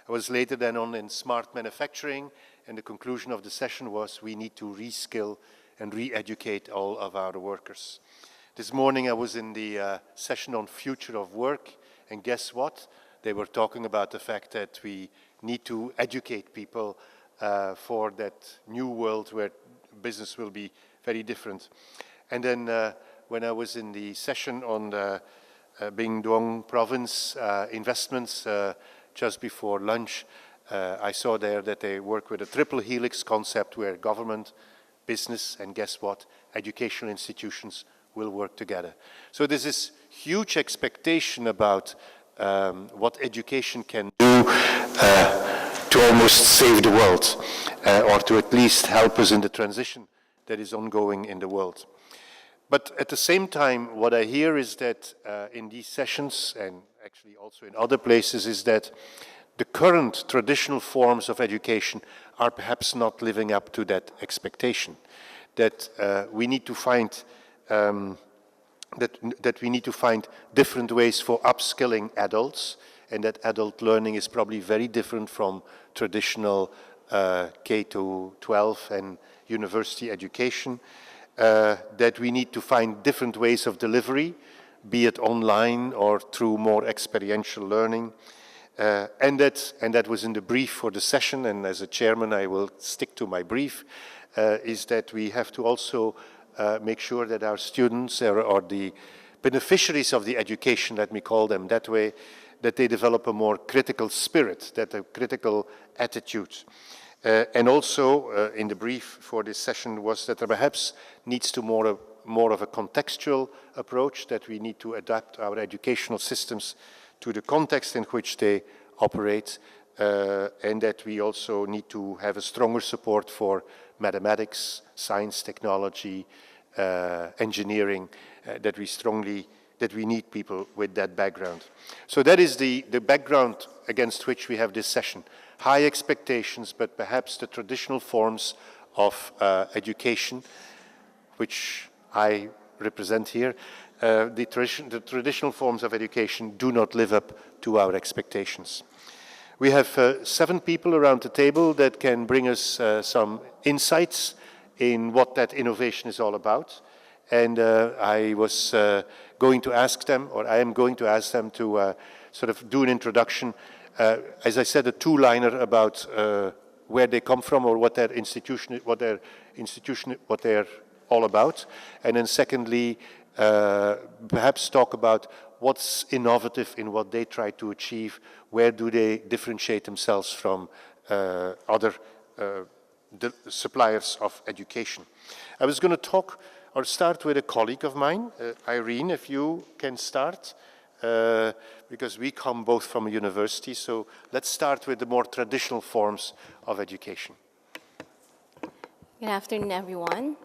I was later then on in smart manufacturing, and the conclusion of the session was we need to reskill and re-educate all of our workers. This morning I was in the session on future of work, and guess what? They were talking about the fact that we need to educate people for that new world where business will be very different. And then when I was in the session on the Binh Duong province investments just before lunch, I saw there that they work with a triple helix concept where government, business, and guess what? Educational institutions will work together. So there's this huge expectation about what education can do to almost save the world, or to at least help us in the transition that is ongoing in the world. But at the same time, what I hear is that in these sessions, and actually also in other places, is that the current traditional forms of education are perhaps not living up to that expectation. That we need to find that we need to find different ways for upskilling adults, and that adult learning is probably very different from traditional K-12 and university education. That we need to find different ways of delivery, be it online or through more experiential learning. And that was in the brief for the session, and as a chairman I will stick to my brief, is that we have to also make sure that our students or the beneficiaries of the education, let me call them that way, that they develop a more critical spirit, that a critical attitude. And also in the brief for this session was that there perhaps needs to more of a contextual approach, that we need to adapt our educational systems to the context in which they operate, and that we also need to have a stronger support for mathematics, science, technology, engineering, that we need people with that background. So that is the background against which we have this session. High expectations, but perhaps the traditional forms of education, which I represent here, the traditional forms of education do not live up to our expectations. We have 7 people around the table that can bring us some insights in what that innovation is all about. And I was going to ask them, or I am going to ask them to sort of do an introduction. As I said, a two-liner about where they come from or what they're all about. And then secondly, perhaps talk about what's innovative in what they try to achieve, where do they differentiate themselves from other suppliers of education. I was going to talk or start with a colleague of mine, Irene, if you can start, because we come both from a university, so let's start with the more traditional forms of education. Good afternoon, everyone.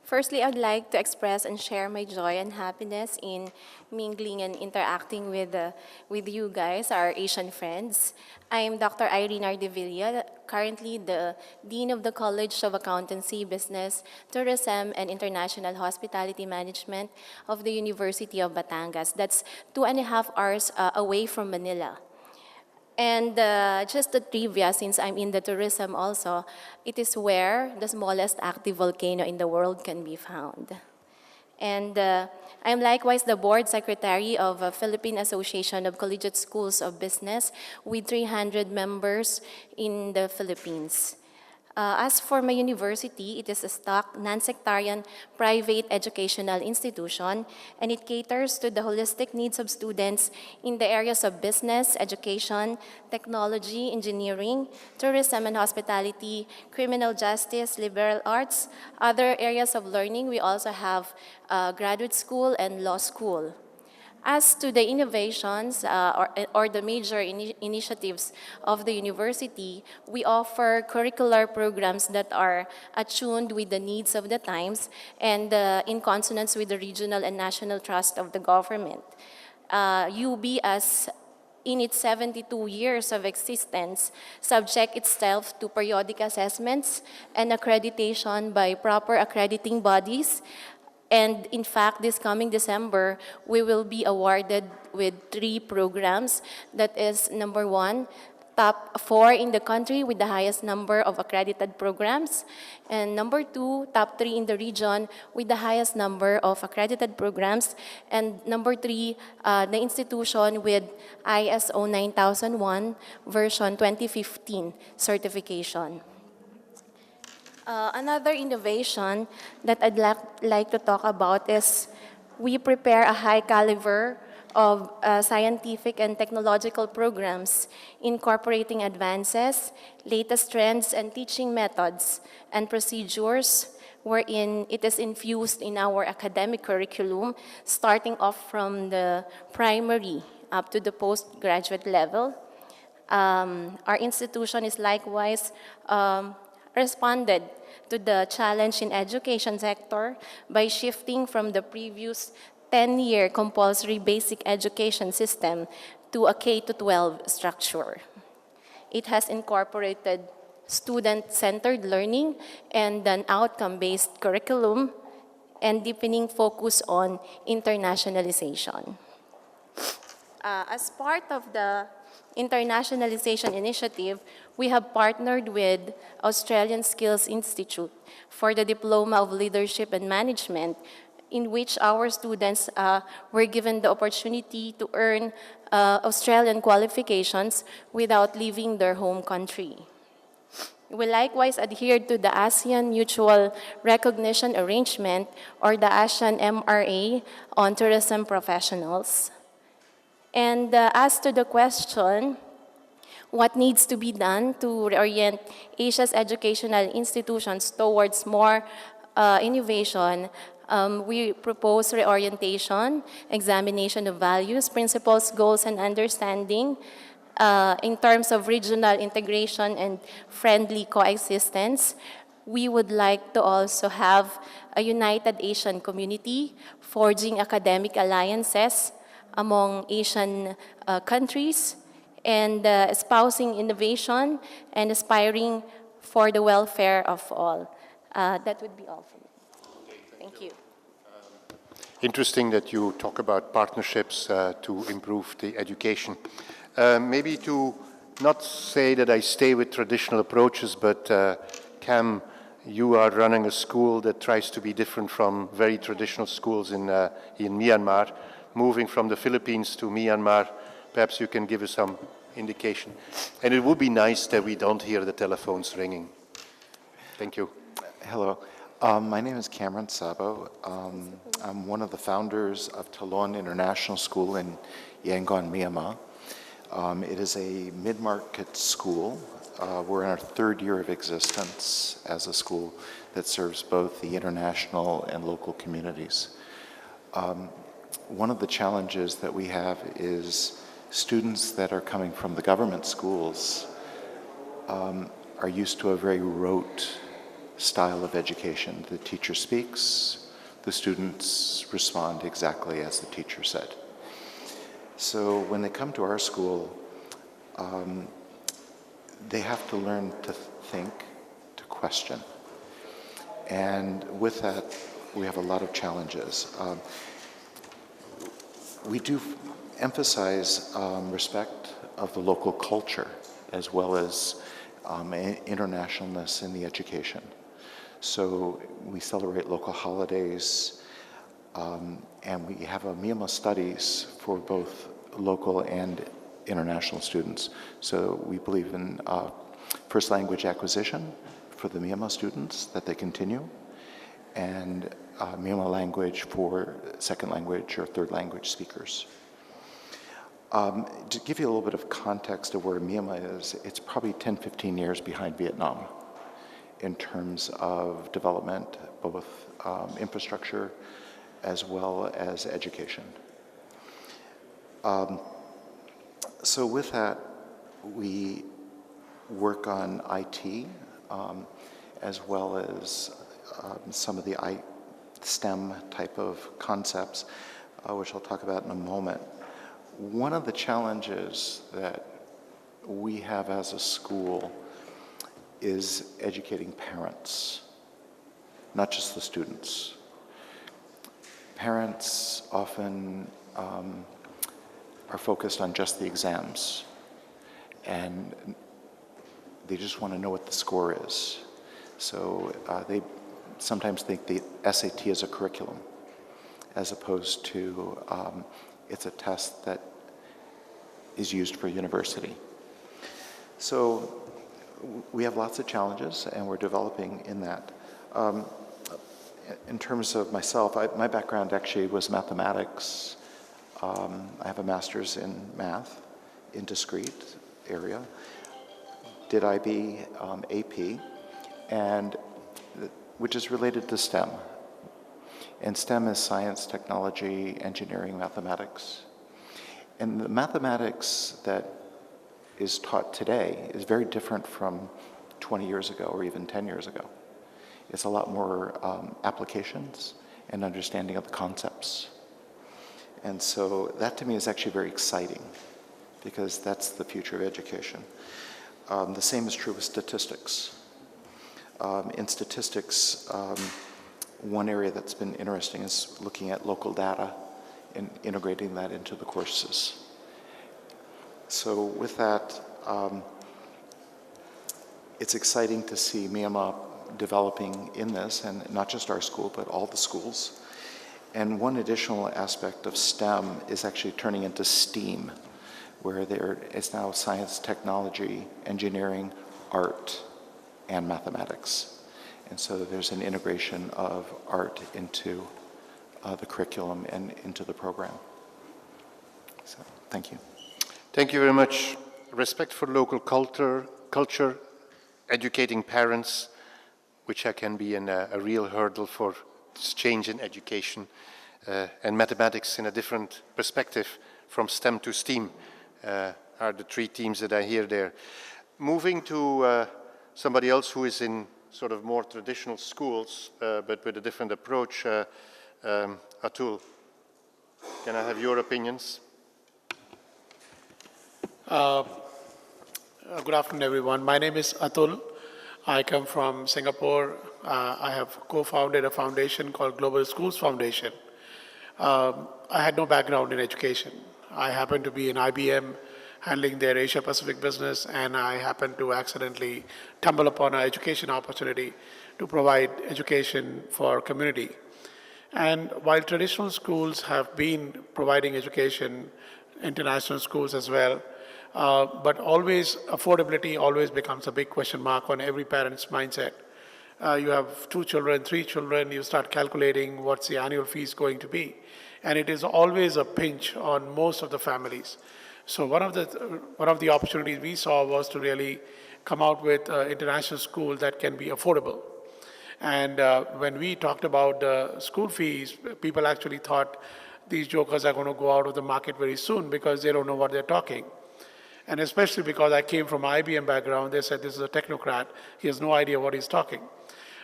Firstly, I'd like to express and share my joy and happiness in mingling and interacting with you guys, our Asian friends. I'm Dr. Irene Ardevilla, currently the Dean of the College of Accountancy, Business, Tourism, and International Hospitality Management of the University of Batangas. That's 2.5 hours away from Manila. And just the trivia, since I'm in the tourism also, it is where the smallest active volcano in the world can be found. And I'm likewise the board secretary of a Philippine Association of Collegiate Schools of Business with 300 members in the Philippines. As for my university, it is a stock, non-sectarian, private educational institution, and it caters to the holistic needs of students in the areas of business, education, technology, engineering, tourism and hospitality, criminal justice, liberal arts. Other areas of learning, we also have graduate school and law school. As to the innovations or the major initiatives of the university, we offer curricular programs that are attuned with the needs of the times and in consonance with the regional and national trust of the government. UB, as in its 72 years of existence, subject itself to periodic assessments and accreditation by proper accrediting bodies. And in fact, this coming December, we will be awarded with 3 programs. That is, number 1, top 4 in the country with the highest number of accredited programs, and number 2, top 3 in the region with the highest number of accredited programs, and number 3, the institution with ISO 9001 version 2015 certification. Another innovation that I'd like to talk about is we prepare a high caliber of scientific and technological programs incorporating advances, latest trends, and teaching methods and procedures wherein it is infused in our academic curriculum, starting off from the primary up to the postgraduate level. Our institution is likewise responded to the challenge in education sector by shifting from the previous 10-year compulsory basic education system to a K-12 structure. It has incorporated student-centered learning and an outcome-based curriculum and deepening focus on internationalization. As part of the internationalization initiative, we have partnered with Australian Skills Institute for the Diploma of Leadership and Management, in which our students were given the opportunity to earn Australian qualifications without leaving their home country. We likewise adhere to the ASEAN Mutual Recognition Arrangement, or the ASEAN MRA, on tourism professionals. And as to the question, what needs to be done to reorient Asia's educational institutions towards more innovation, we propose reorientation, examination of values, principles, goals, and understanding in terms of regional integration and friendly coexistence. We would like to also have a united Asian community, forging academic alliances among Asian countries, and espousing innovation and aspiring for the welfare of all. That would be all for me. Thank you. Interesting that you talk about partnerships to improve the education. Maybe to not say that I stay with traditional approaches, but Cam, you are running a school that tries to be different from very traditional schools in Myanmar. Moving from the Philippines to Myanmar, perhaps you can give us some indication. And it would be nice that we don't hear the telephones ringing. Thank you. Hello. My name is Cameron Sabo. I'm one of the founders of Talon International School in Yangon, Myanmar. It is a mid-market school. We're in our third year of existence as a school that serves both the international and local communities. One of the challenges that we have is students that are coming from the government schools are used to a very rote style of education. The teacher speaks, the students respond exactly as the teacher said. So when they come to our school, they have to learn to think, to question. And with that, we have a lot of challenges. We do emphasize respect of the local culture as well as internationalness in the education. So we celebrate local holidays, and we have a Myanmar studies for both local and international students. So we believe in first language acquisition for the Myanmar students, that they continue, and Myanmar language for second language or third language speakers. To give you a little bit of context of where Myanmar is, it's probably 10, 15 years behind Vietnam in terms of development, both infrastructure as well as education. So with that, we work on IT as well as some of the STEM type of concepts, which I'll talk about in a moment. One of the challenges that we have as a school is educating parents, not just the students. Parents often are focused on just the exams and they just want to know what the score is. So they sometimes think the SAT is a curriculum, as opposed to it's a test that is used for university. So we have lots of challenges, and we're developing in that. In terms of myself, my background actually was mathematics. I have a master's in math in discrete area. Did IB, AP, and which is related to STEM. And STEM is science, technology, engineering, mathematics. And the mathematics that is taught today is very different from 20 years ago or even 10 years ago. It's a lot more applications and understanding of the concepts. And so that to me is actually very exciting, because that's the future of education. The same is true with statistics. In statistics, one area that's been interesting is looking at local data and integrating that into the courses. So with that, it's exciting to see Myanmar developing in this, and not just our school, but all the schools. And one additional aspect of STEM is actually turning into STEAM, where there is now science, technology, engineering, art, and mathematics. And so there's an integration of art into the curriculum and into the program. So, thank you. Thank you very much. Respect for local culture, educating parents, which can be a real hurdle for this change in education, and mathematics in a different perspective from STEM to STEAM are the three themes that I hear there. Moving to somebody else who is in sort of more traditional schools, but with a different approach, Atul, can I have your opinions? Good afternoon, everyone. My name is Atul. I come from Singapore. I have co-founded a foundation called Global Schools Foundation. I had no background in education. I happened to be in IBM handling their Asia Pacific business, and I happened to accidentally tumble upon an education opportunity to provide education for community. And while traditional schools have been providing education, international schools as well, but always affordability always becomes a big question mark on every parent's mindset. You have 2 children, 3 children, you start calculating what's the annual fees going to be. And it is always a pinch on most of the families. So one of the opportunities we saw was to really come out with an international school that can be affordable. And when we talked about the school fees, people actually thought these jokers are going to go out of the market very soon because they don't know what they're talking. And especially because I came from an IBM background, they said this is a technocrat, he has no idea what he's talking.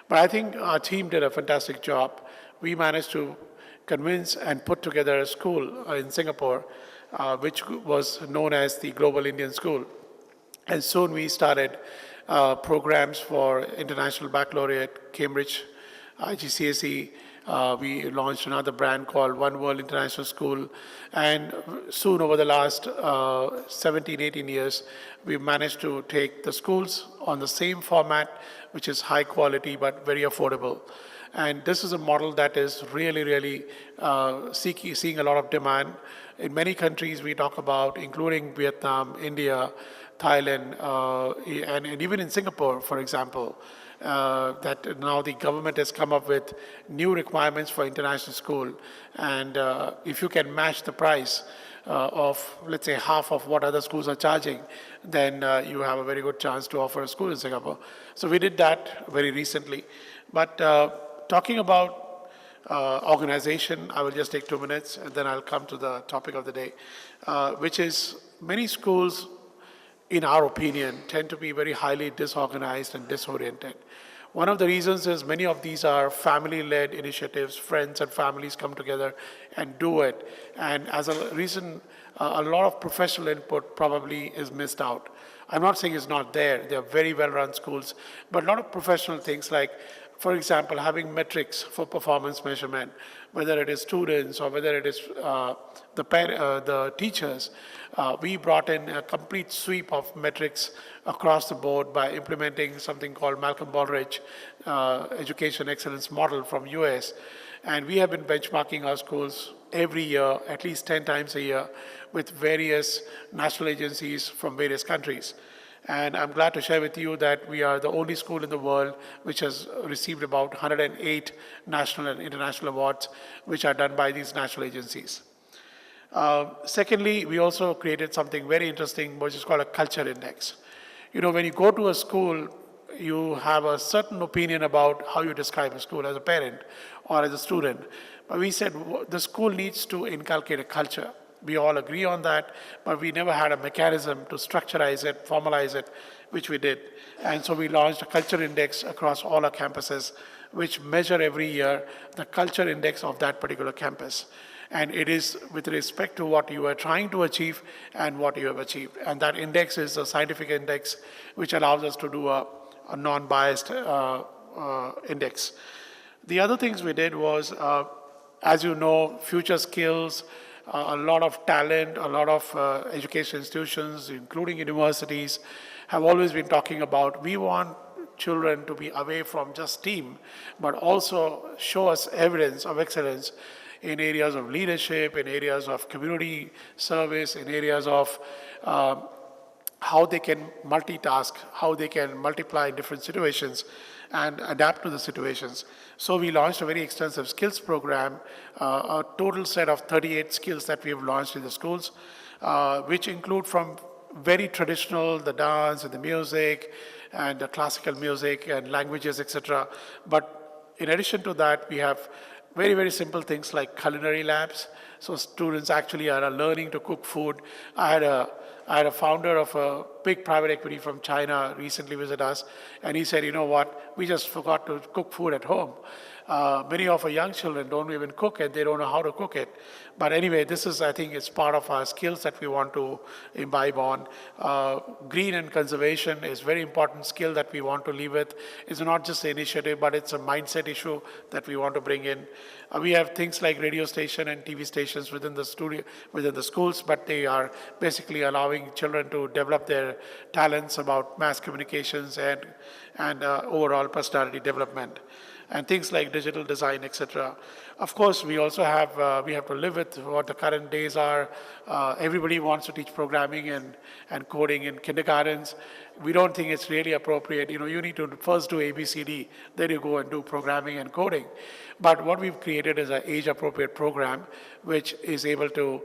But I think our team did a fantastic job. We managed to convince and put together a school in Singapore, which was known as the Global Indian School. And soon we started programs for International Baccalaureate, Cambridge, IGCSE. We launched another brand called One World International School. And soon, over the last 17, 18 years, we've managed to take the schools on the same format, which is high quality but very affordable. And this is a model that is really, really seeing a lot of demand. In many countries we talk about, including Vietnam, India, Thailand, and even in Singapore, for example, that now the government has come up with new requirements for international school. And if you can match the price of, let's say, half of what other schools are charging, then you have a very good chance to offer a school in Singapore. So we did that very recently. But talking about organization, I will just take 2 minutes and then I'll come to the topic of the day, which is many schools, in our opinion, tend to be very highly disorganized and disoriented. One of the reasons is many of these are family-led initiatives. Friends and families come together and do it. And as a reason, a lot of professional input probably is missed out. I'm not saying it's not there. They're very well-run schools. But a lot of professional things like For example, having metrics for performance measurement, whether it is students or whether it is the teachers, we brought in a complete sweep of metrics across the board by implementing something called Malcolm Baldrige Education Excellence Model from US. And we have been benchmarking our schools every year, at least 10 times a year, with various national agencies from various countries. And I'm glad to share with you that we are the only school in the world which has received about 108 national and international awards, which are done by these national agencies. Secondly, we also created something very interesting, which is called a culture index. You know, when you go to a school, you have a certain opinion about how you describe a school as a parent or as a student. But we said the school needs to inculcate a culture. We all agree on that, but we never had a mechanism to structurize it, formalize it, which we did. And so we launched a culture index across all our campuses, which measure every year the culture index of that particular campus. And it is with respect to what you are trying to achieve and what you have achieved. And that index is a scientific index, which allows us to do a non-biased index. The other things we did was, as you know, future skills, a lot of talent, a lot of education institutions, including universities, have always been talking about, we want children to be away from just STEAM, but also show us evidence of excellence in areas of leadership, in areas of community service, in areas of how they can multitask, how they can multiply in different situations and adapt to the situations. So we launched a very extensive skills program, a total set of 38 skills that we have launched in the schools, which include from very traditional, the dance and the music and the classical music and languages, etc. But in addition to that, we have very, very simple things like culinary labs. So students actually are learning to cook food. I had a founder of a big private equity from China recently visit us, and he said, you know what, we just forgot to cook food at home. Many of our young children don't even cook and they don't know how to cook it. But anyway, this is, I think, it's part of our skills that we want to imbibe on. Green and conservation is a very important skill that we want to leave with. It's not just an initiative, but it's a mindset issue that we want to bring in. We have things like radio station and TV stations within the schools, but they are basically allowing children to develop their talents about mass communications and overall personality development, and things like digital design, etc. Of course, we also have, we have to live with what the current days are. Everybody wants to teach programming and coding in kindergartens. We don't think it's really appropriate. You know, you need to first do ABCD, then you go and do programming and coding. But what we've created is an age-appropriate program, which is able to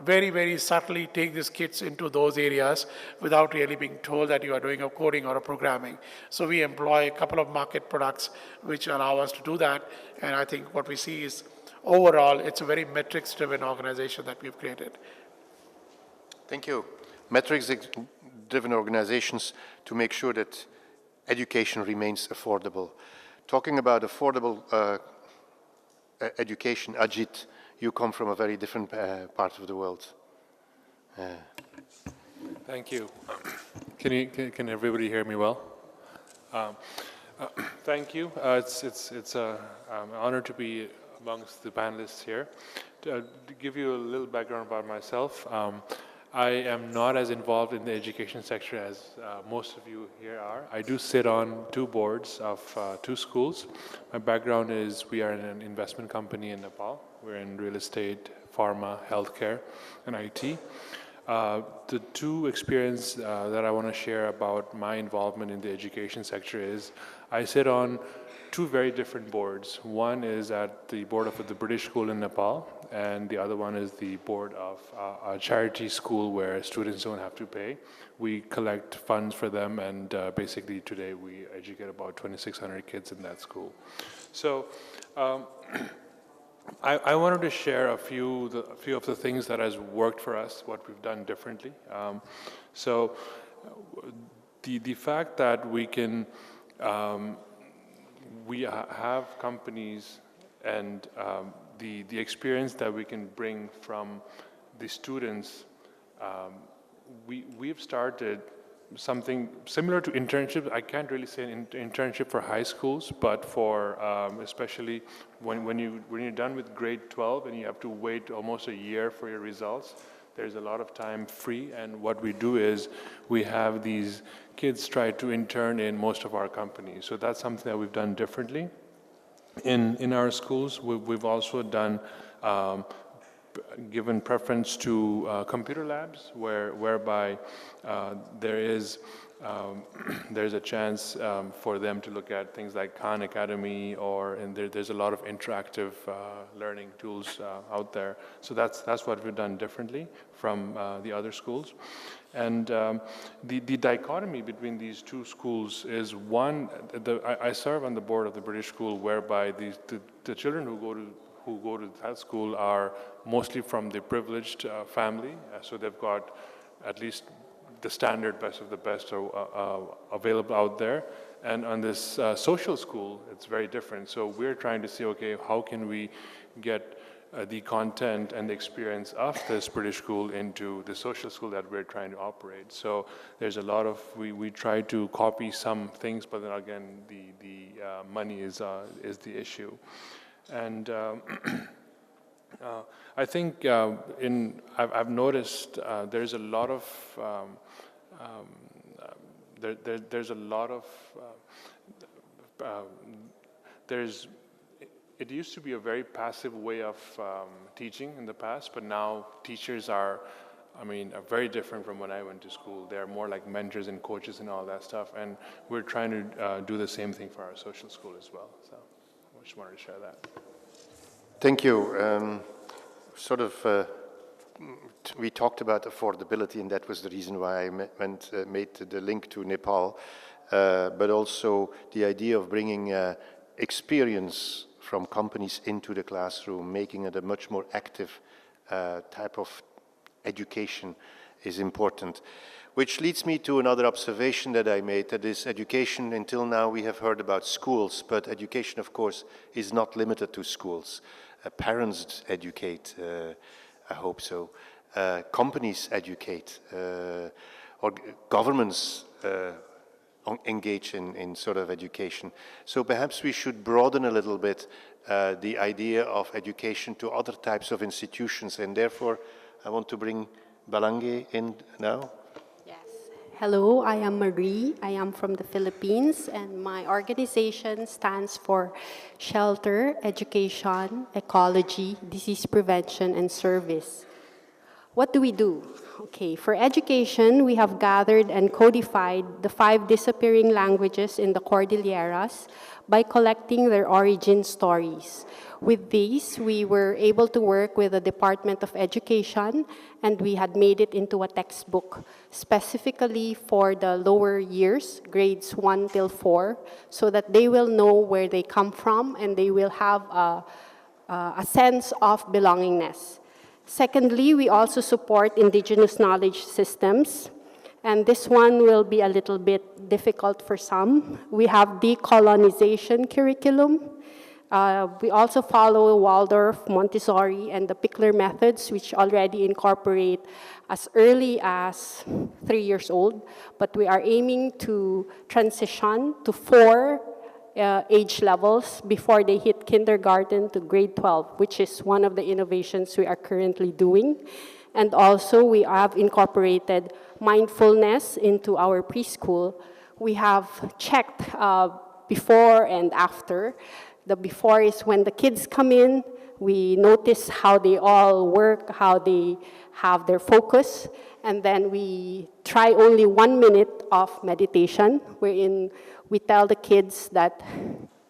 very, very subtly take these kids into those areas without really being told that you are doing a coding or a programming. So we employ a couple of market products which allow us to do that. And I think what we see is overall, it's a very metrics-driven organization that we've created. Thank you. Metrics-driven organizations to make sure that education remains affordable. Talking about affordable education, Ajit, you come from a very different part of the world. Thank you. Can everybody hear me well? Thank you. It's an honor to be amongst the panelists here. To give you a little background about myself, I am not as involved in the education sector as most of you here are. I do sit on 2 boards of 2 schools. My background is we are in an investment company in Nepal. We're in real estate, pharma, healthcare, and IT. The 2 experiences that I want to share about my involvement in the education sector is I sit on 2 very different boards. One is at the board of the British School in Nepal, and the other one is the board of a charity school where students don't have to pay. We collect funds for them, and basically today we educate about 2,600 kids in that school. So I wanted to share a few of the things that has worked for us, what we've done differently. So the fact that we can we have companies and the experience that we can bring from the students, we've started something similar to internships. I can't really say an internship for high schools, but for especially when you're done with grade 12 and you have to wait almost a year for your results, there's a lot of time free. And what we do is we have these kids try to intern in most of our companies. So that's something that we've done differently. In our schools, we've also done given preference to computer labs, whereby there's a chance for them to look at things like Khan Academy, and there's a lot of interactive learning tools out there. So that's what we've done differently from the other schools. And the dichotomy between these two schools is one, I serve on the board of the British school, whereby the children who go to that school are mostly from the privileged family, so they've got at least the standard best of the best available out there. And on this social school, it's very different. So we're trying to see, okay, how can we get the content and the experience of this British school into the social school that we're trying to operate. So there's a lot of, we try to copy some things, but then again, the money is the issue. And I think I've noticed there's a lot of it used to be a very passive way of teaching in the past, but now teachers are very different from when I went to school. They're more like mentors and coaches and all that stuff, and we're trying to do the same thing for our social school as well. So I just wanted to share that. Thank you. We talked about affordability, and that was the reason why I made the link to Nepal, but also the idea of bringing experience from companies into the classroom, making it a much more active type of education is important. Which leads me to another observation that I made, that is education. Until now we have heard about schools, but education, of course, is not limited to schools. Parents educate, I hope so. Companies educate, or governments engage in sort of education. So perhaps we should broaden a little bit the idea of education to other types of institutions, and therefore I want to bring Balange in now. Yes. Hello, I am Marie. I am from the Philippines, and my organization stands for Shelter, Education, Ecology, Disease Prevention, and Service. What do we do? Okay, for education, we have gathered and codified the 5 disappearing languages in the Cordilleras by collecting their origin stories. With these, we were able to work with the Department of Education, and we had made it into a textbook specifically for the lower years, grades 1 till 4, so that they will know where they come from and they will have a sense of belongingness. Secondly, we also support indigenous knowledge systems, and this one will be a little bit difficult for some. We have decolonization curriculum. We also follow Waldorf, Montessori, and the Pickler methods, which already incorporate as early as 3 years old, but we are aiming to transition to 4 age levels before they hit kindergarten to grade 12, which is one of the innovations we are currently doing. And also, we have incorporated mindfulness into our preschool. We have checked before and after. The before is when the kids come in, we notice how they all work, how they have their focus, and then we try only 1 minute of meditation, wherein we tell the kids that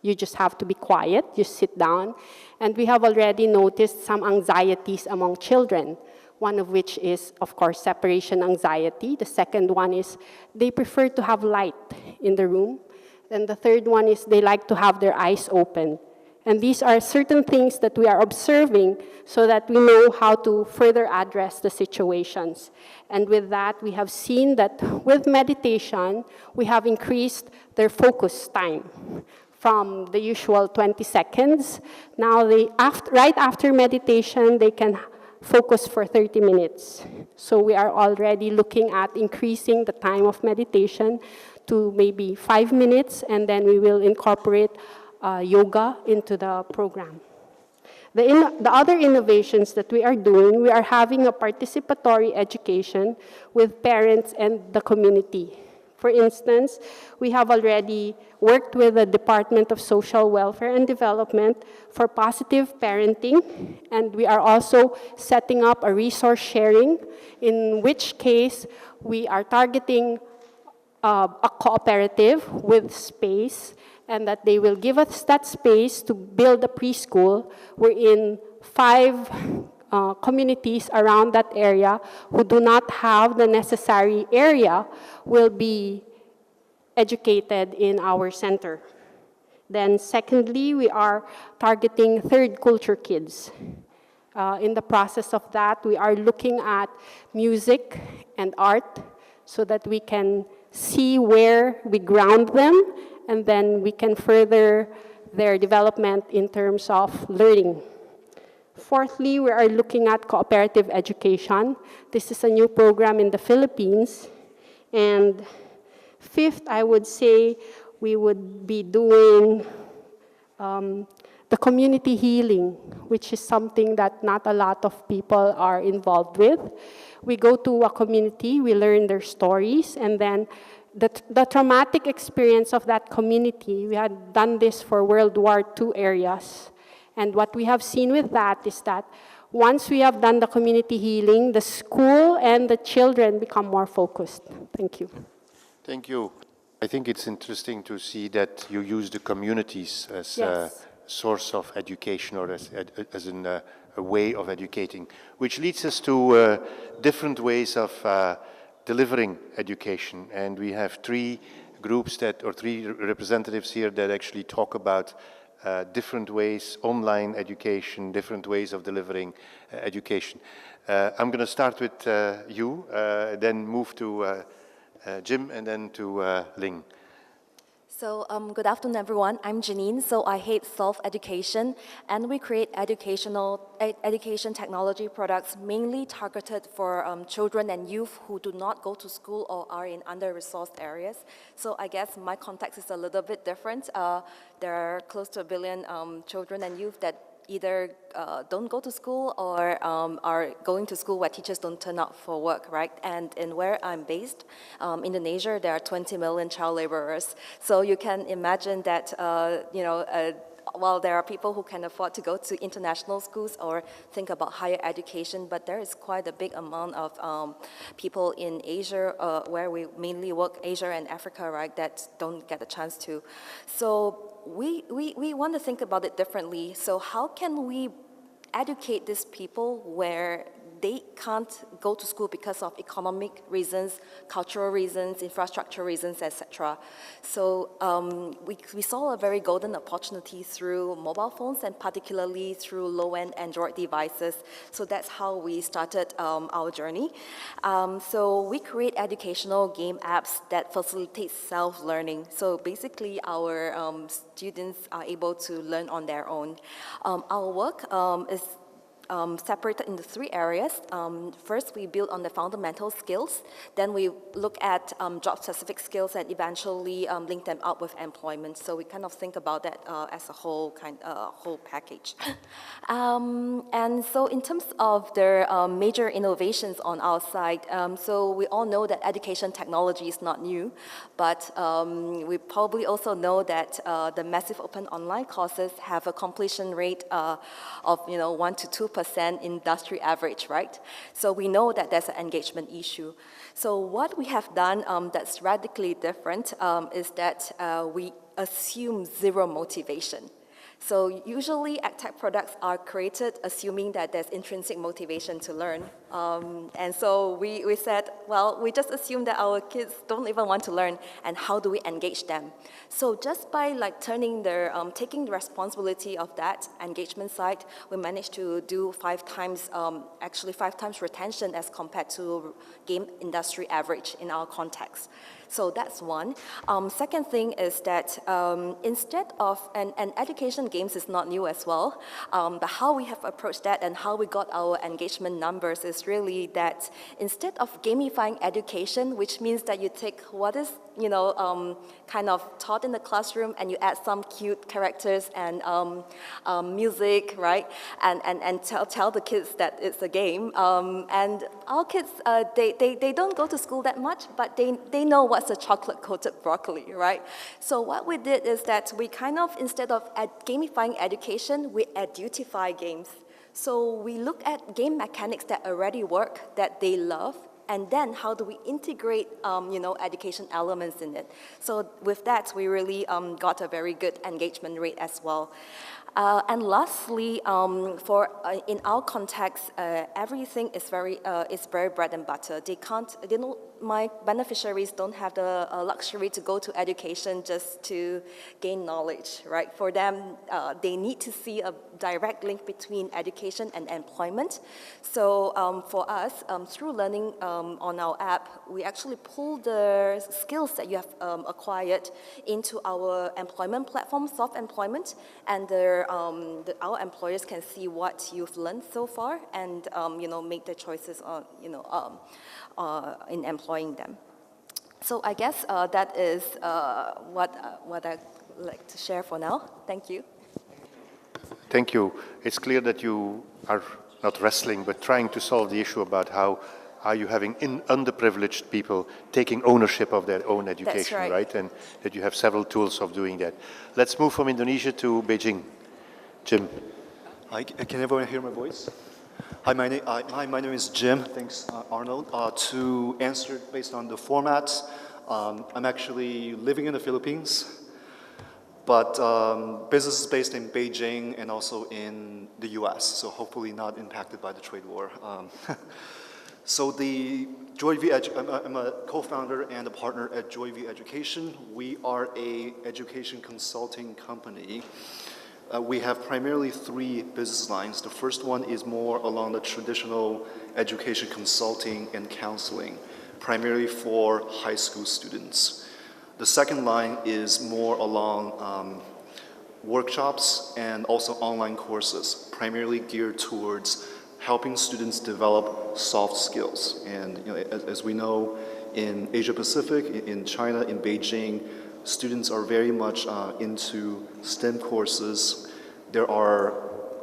you just have to be quiet, you sit down. And we have already noticed some anxieties among children, one of which is, of course, separation anxiety. The second one is they prefer to have light in the room. And the third one is they like to have their eyes open. And these are certain things that we are observing so that we know how to further address the situations. And with that, we have seen that with meditation, we have increased their focus time from the usual 20 seconds. Now, right after meditation, they can focus for 30 minutes. So we are already looking at increasing the time of meditation to maybe 5 minutes, and then we will incorporate yoga into the program. The other innovations that we are doing, we are having a participatory education with parents and the community. For instance, we have already worked with the Department of Social Welfare and Development for positive parenting, and we are also setting up a resource sharing, in which case we are targeting a cooperative with space, and that they will give us that space to build a preschool wherein 5 communities around that area who do not have the necessary area will be educated in our center. Then secondly, we are targeting third culture kids. In the process of that, we are looking at music and art so that we can see where we ground them, and then we can further their development in terms of learning. Fourthly, we are looking at cooperative education. This is a new program in the Philippines. And fifth, I would say we would be doing the community healing, which is something that not a lot of people are involved with. We go to a community, we learn their stories, and then the traumatic experience of that community, we had done this for World War II areas. And what we have seen with that is that once we have done the community healing, the school and the children become more focused. Thank you. Thank you. I think it's interesting to see that you use the communities as a source of education, or as a way of educating, which leads us to different ways of delivering education. And we have 3 groups or 3 representatives here that actually talk about different ways, online education, different ways of delivering education. I'm going to start with you, then move to Jim, and then to Ling. So good afternoon, everyone. I'm Janine. So I head self-education, and we create education technology products mainly targeted for children and youth who do not go to school or are in under-resourced areas. So I guess my context is a little bit different. There are close to 1 billion children and youth that either don't go to school or are going to school where teachers don't turn up for work, right? And in where I'm based, Indonesia, there are 20 million child laborers. So you can imagine that, while there are people who can afford to go to international schools or think about higher education, but there is quite a big amount of people in Asia, where we mainly work, Asia and Africa, right, that don't get a chance to. So we want to think about it differently. So how can we educate these people where they can't go to school because of economic reasons, cultural reasons, infrastructure reasons, etc. So we saw a very golden opportunity through mobile phones, and particularly through low-end Android devices. So that's how we started our journey. So we create educational game apps that facilitate self-learning. So basically our students are able to learn on their own. Our work is separated into 3 areas. First, we build on the fundamental skills. Then we look at job-specific skills and eventually link them up with employment. So we kind of think about that as a whole package. And so in terms of the major innovations on our side, so we all know that education technology is not new, but we probably also know that the massive open online courses have a completion rate of 1 to 2% industry average, right? So we know that there's an engagement issue. So what we have done that's radically different is that we assume zero motivation. So usually EdTech products are created assuming that there's intrinsic motivation to learn. And so we said, well, we just assume that our kids don't even want to learn, and how do we engage them? So just by like taking the responsibility of that engagement side, we managed to do 5 times, actually 5 times retention as compared to game industry average in our context. So that's one. Second thing is that instead of, and education games is not new as well, but how we have approached that and how we got our engagement numbers is really that instead of gamifying education, which means that you take what is kind of taught in the classroom and you add some cute characters and music, right? And tell the kids that it's a game. And our kids, they don't go to school that much, but they know what's a chocolate-coated broccoli, right? So what we did is that we kind of, instead of gamifying education, we edutify games. So we look at game mechanics that already work, that they love, and then how do we integrate, education elements in it? So with that, we really got a very good engagement rate as well. And lastly, in our context, everything is very bread and butter. My beneficiaries don't have the luxury to go to education just to gain knowledge, right? For them, they need to see a direct link between education and employment. So for us, through learning on our app, we actually pull the skills that you have acquired into our employment platform, Soft Employment, and our employers can see what you've learned so far and make the choices on in employing them. So I guess that is what I'd like to share for now. Thank you. Thank you. It's clear that you are not wrestling, but trying to solve the issue about how are you having underprivileged people taking ownership of their own education, That's right? And that you have several tools of doing that. Let's move from Indonesia to Beijing. Jim. Hi, can everyone hear my voice? Hi, my name is Jim. Thanks, Arnold. To answer based on the format, I'm actually living in the Philippines, but business is based in Beijing and also in the US, so hopefully not impacted by the trade war. So the I'm a co-founder and a partner at JoyV Education. We are an education consulting company. We have primarily 3 business lines. The first one is more along the traditional education consulting and counseling, primarily for high school students. The second line is more along workshops and also online courses, primarily geared towards helping students develop soft skills. And as we know, in Asia Pacific, in China, in Beijing, students are very much into STEM courses. There are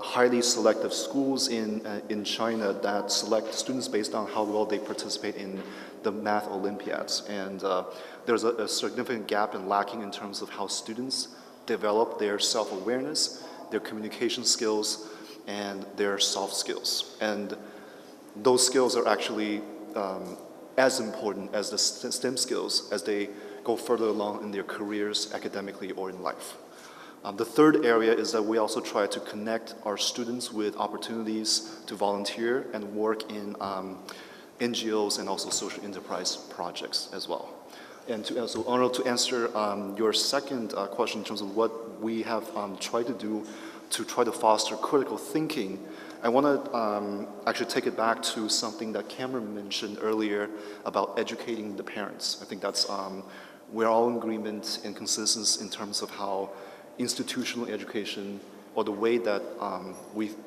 highly selective schools in China that select students based on how well they participate in the math Olympiads. And there's a significant gap and lacking in terms of how students develop their self-awareness, their communication skills, and their soft skills. And those skills are actually as important as the STEM skills as they go further along in their careers, academically or in life. The third area is that we also try to connect our students with opportunities to volunteer and work in NGOs and also social enterprise projects as well. And so Arnold, to answer your second question in terms of what we have tried to do to try to foster critical thinking, I want to actually take it back to something that Cameron mentioned earlier about educating the parents. I think that's, we're all in agreement and consensus in terms of how institutional education or the way that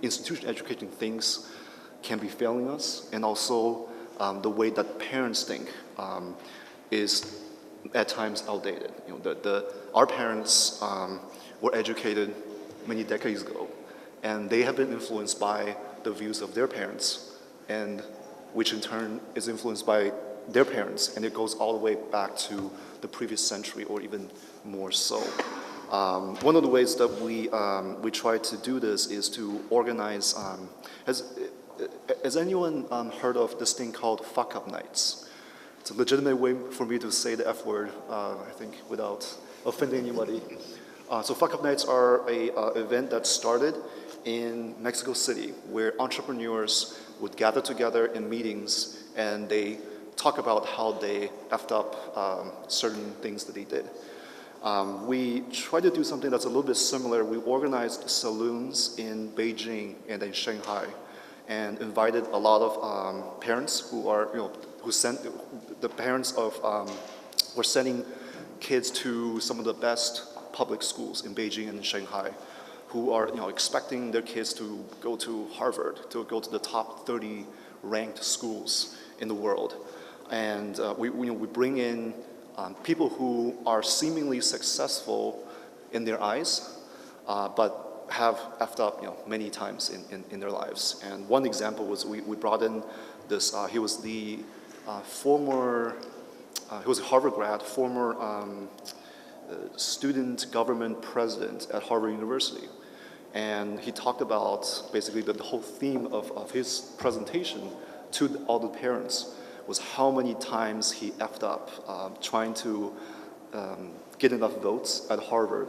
institutional educating things can be failing us, and also the way that parents think is at times outdated. Our parents were educated many decades ago, and they have been influenced by the views of their parents, and which in turn is influenced by their parents, and it goes all the way back to the previous century or even more so. One of the ways that we try to do this is to organize. Has anyone heard of this thing called fuck-up nights? It's a legitimate way for me to say the F word, I think, without offending anybody. So fuck-up nights are an event that started in Mexico City, where entrepreneurs would gather together in meetings and they talk about how they effed up certain things that they did. We tried to do something that's a little bit similar. We organized saloons in Beijing and in Shanghai and invited a lot of parents who are, the parents of, were sending kids to some of the best public schools in Beijing and in Shanghai, who are expecting their kids to go to Harvard, to go to the top 30 ranked schools in the world. And we bring in people who are seemingly successful in their eyes, but have effed up many times in their lives. And one example was we brought in this, he was the former, he was a Harvard grad, former student government president at Harvard University. And he talked about basically the whole theme of his presentation to all the parents was how many times he effed up trying to get enough votes at Harvard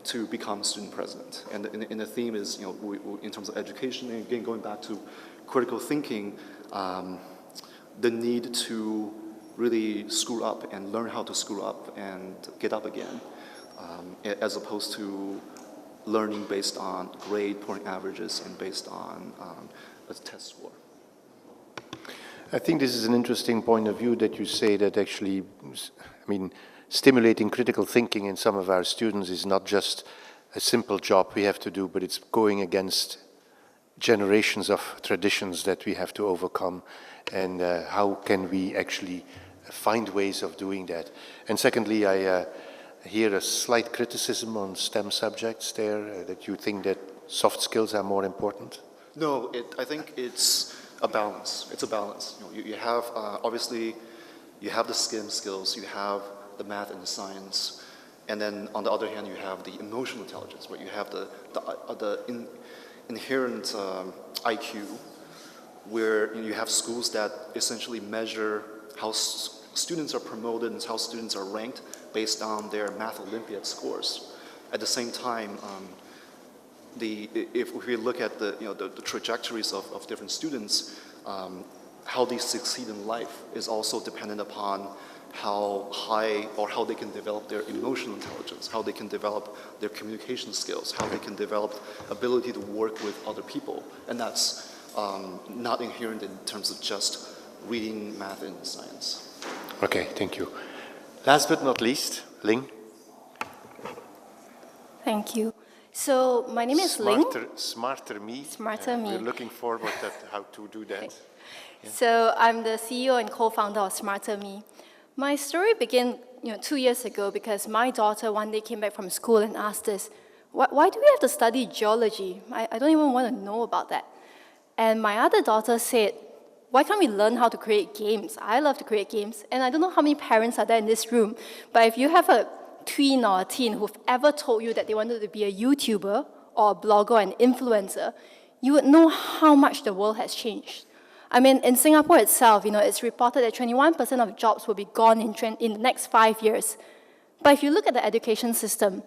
to become student president. And the theme is, in terms of education, and again, going back to critical thinking, the need to really screw up and learn how to screw up and get up again, as opposed to learning based on grade point averages and based on a test score. I think this is an interesting point of view that you say that actually, stimulating critical thinking in some of our students is not just a simple job we have to do, but it's going against generations of traditions that we have to overcome, and how can we actually find ways of doing that. And secondly, I hear a slight criticism on STEM subjects there, that you think that soft skills are more important? No, I think it's a balance. It's a balance. You have, obviously, you have the STEM skills, you have the math and the science, and then on the other hand, you have the emotional intelligence, where you have the inherent IQ, where you have schools that essentially measure how students are promoted and how students are ranked based on their math Olympiad scores. At the same time, if we look at the trajectories of different students, how they succeed in life is also dependent upon how high or how they can develop their emotional intelligence, how they can develop their communication skills, how they can develop ability to work with other people. And that's not inherent in terms of just reading math and science. Okay, thank you. Last but not least, Ling. Thank you. So my name is Ling. Smarter me. Smarter me. We're looking forward to how to do that. Okay. Yeah. So I'm the CEO and co-founder of Smarter Me. My story began 2 years ago because my daughter one day came back from school and asked us, why do we have to study geology? I don't even want to know about that. And my other daughter said, why can't we learn how to create games? I love to create games. And I don't know how many parents are there in this room, but if you have a tween or a teen who've ever told you that they wanted to be a YouTuber or a blogger or an influencer, you would know how much the world has changed. I mean, in Singapore itself, it's reported that 21% of jobs will be gone in the next 5 years. But if you look at the education system,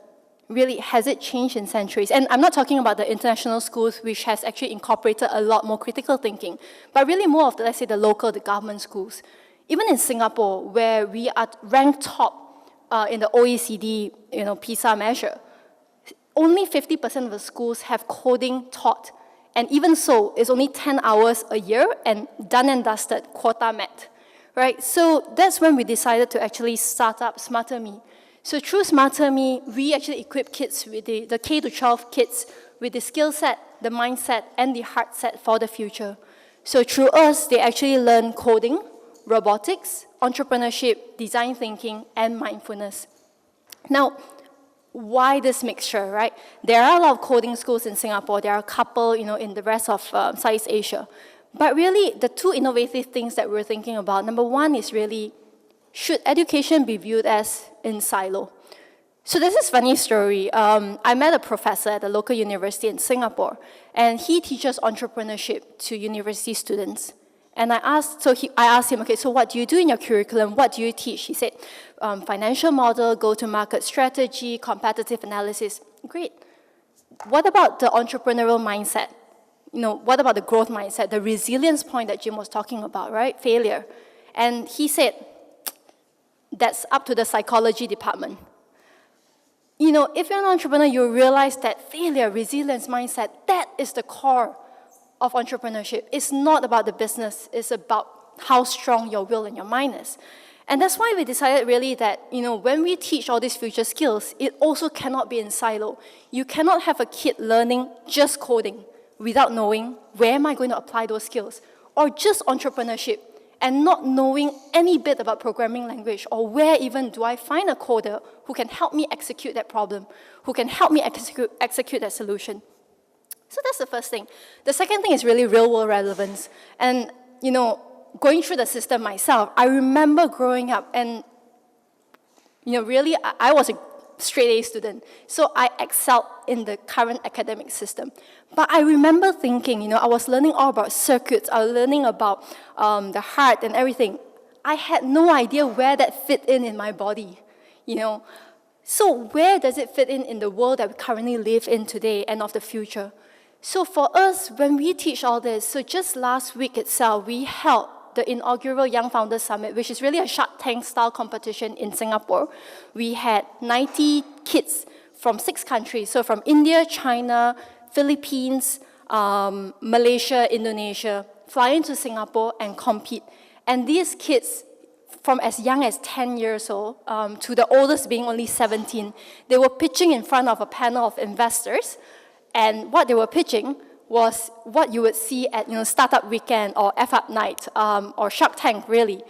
really, has it changed in centuries? And I'm not talking about the international schools, which has actually incorporated a lot more critical thinking, but really more of, let's say, the government schools. Even in Singapore, where we are ranked top in the OECD, PISA measure, only 50% of the schools have coding taught. And even so, it's only 10 hours a year and done and dusted, quota met, right? So that's when we decided to actually start up Smarter Me. So through Smarter Me, we actually equip kids with the K-12 kids with the skill set, the mindset, and the heart set for the future. So through us, they actually learn coding, robotics, entrepreneurship, design thinking, and mindfulness. Now, why this mixture, right? There are a lot of coding schools in Singapore. There are a couple, in the rest of Southeast Asia. But really, the two innovative things that we're thinking about, number one is really, should education be viewed as in silo? So there's this funny story. I met a professor at a local university in Singapore, and he teaches entrepreneurship to university students. And I asked him, okay, so what do you do in your curriculum? What do you teach? He said, financial model, go-to-market strategy, competitive analysis. Great. What about the entrepreneurial mindset? what about the growth mindset, the resilience point that Jim was talking about, right? Failure. And he said, that's up to the psychology department. If you're an entrepreneur, you realize that failure, resilience mindset, that is the core of entrepreneurship. It's not about the business, it's about how strong your will and your mind is. And that's why we decided really that, when we teach all these future skills, it also cannot be in silo. You cannot have a kid learning just coding without knowing where am I going to apply those skills, or just entrepreneurship and not knowing any bit about programming language, or where even do I find a coder who can help me execute that problem, who can help me execute that solution. So that's the first thing. The second thing is really real-world relevance. And, going through the system myself, I remember growing up and, really, I was a straight A student. So I excelled in the current academic system. But I remember thinking, I was learning all about circuits, I was learning about the heart and everything. I had no idea where that fit in my body, So where does it fit in the world that we currently live in today and of the future? So for us, when we teach all this, so just last week itself, we held the inaugural Young Founders Summit, which is really a Shark Tank style competition in Singapore. We had 90 kids from 6 countries, so from India, China, Philippines, Malaysia, Indonesia, fly into Singapore and compete. And these kids, from as young as 10 years old to the oldest being only 17, they were pitching in front of a panel of investors. And what they were pitching was what you would see at Startup Weekend or F-Up Night or Shark Tank, really.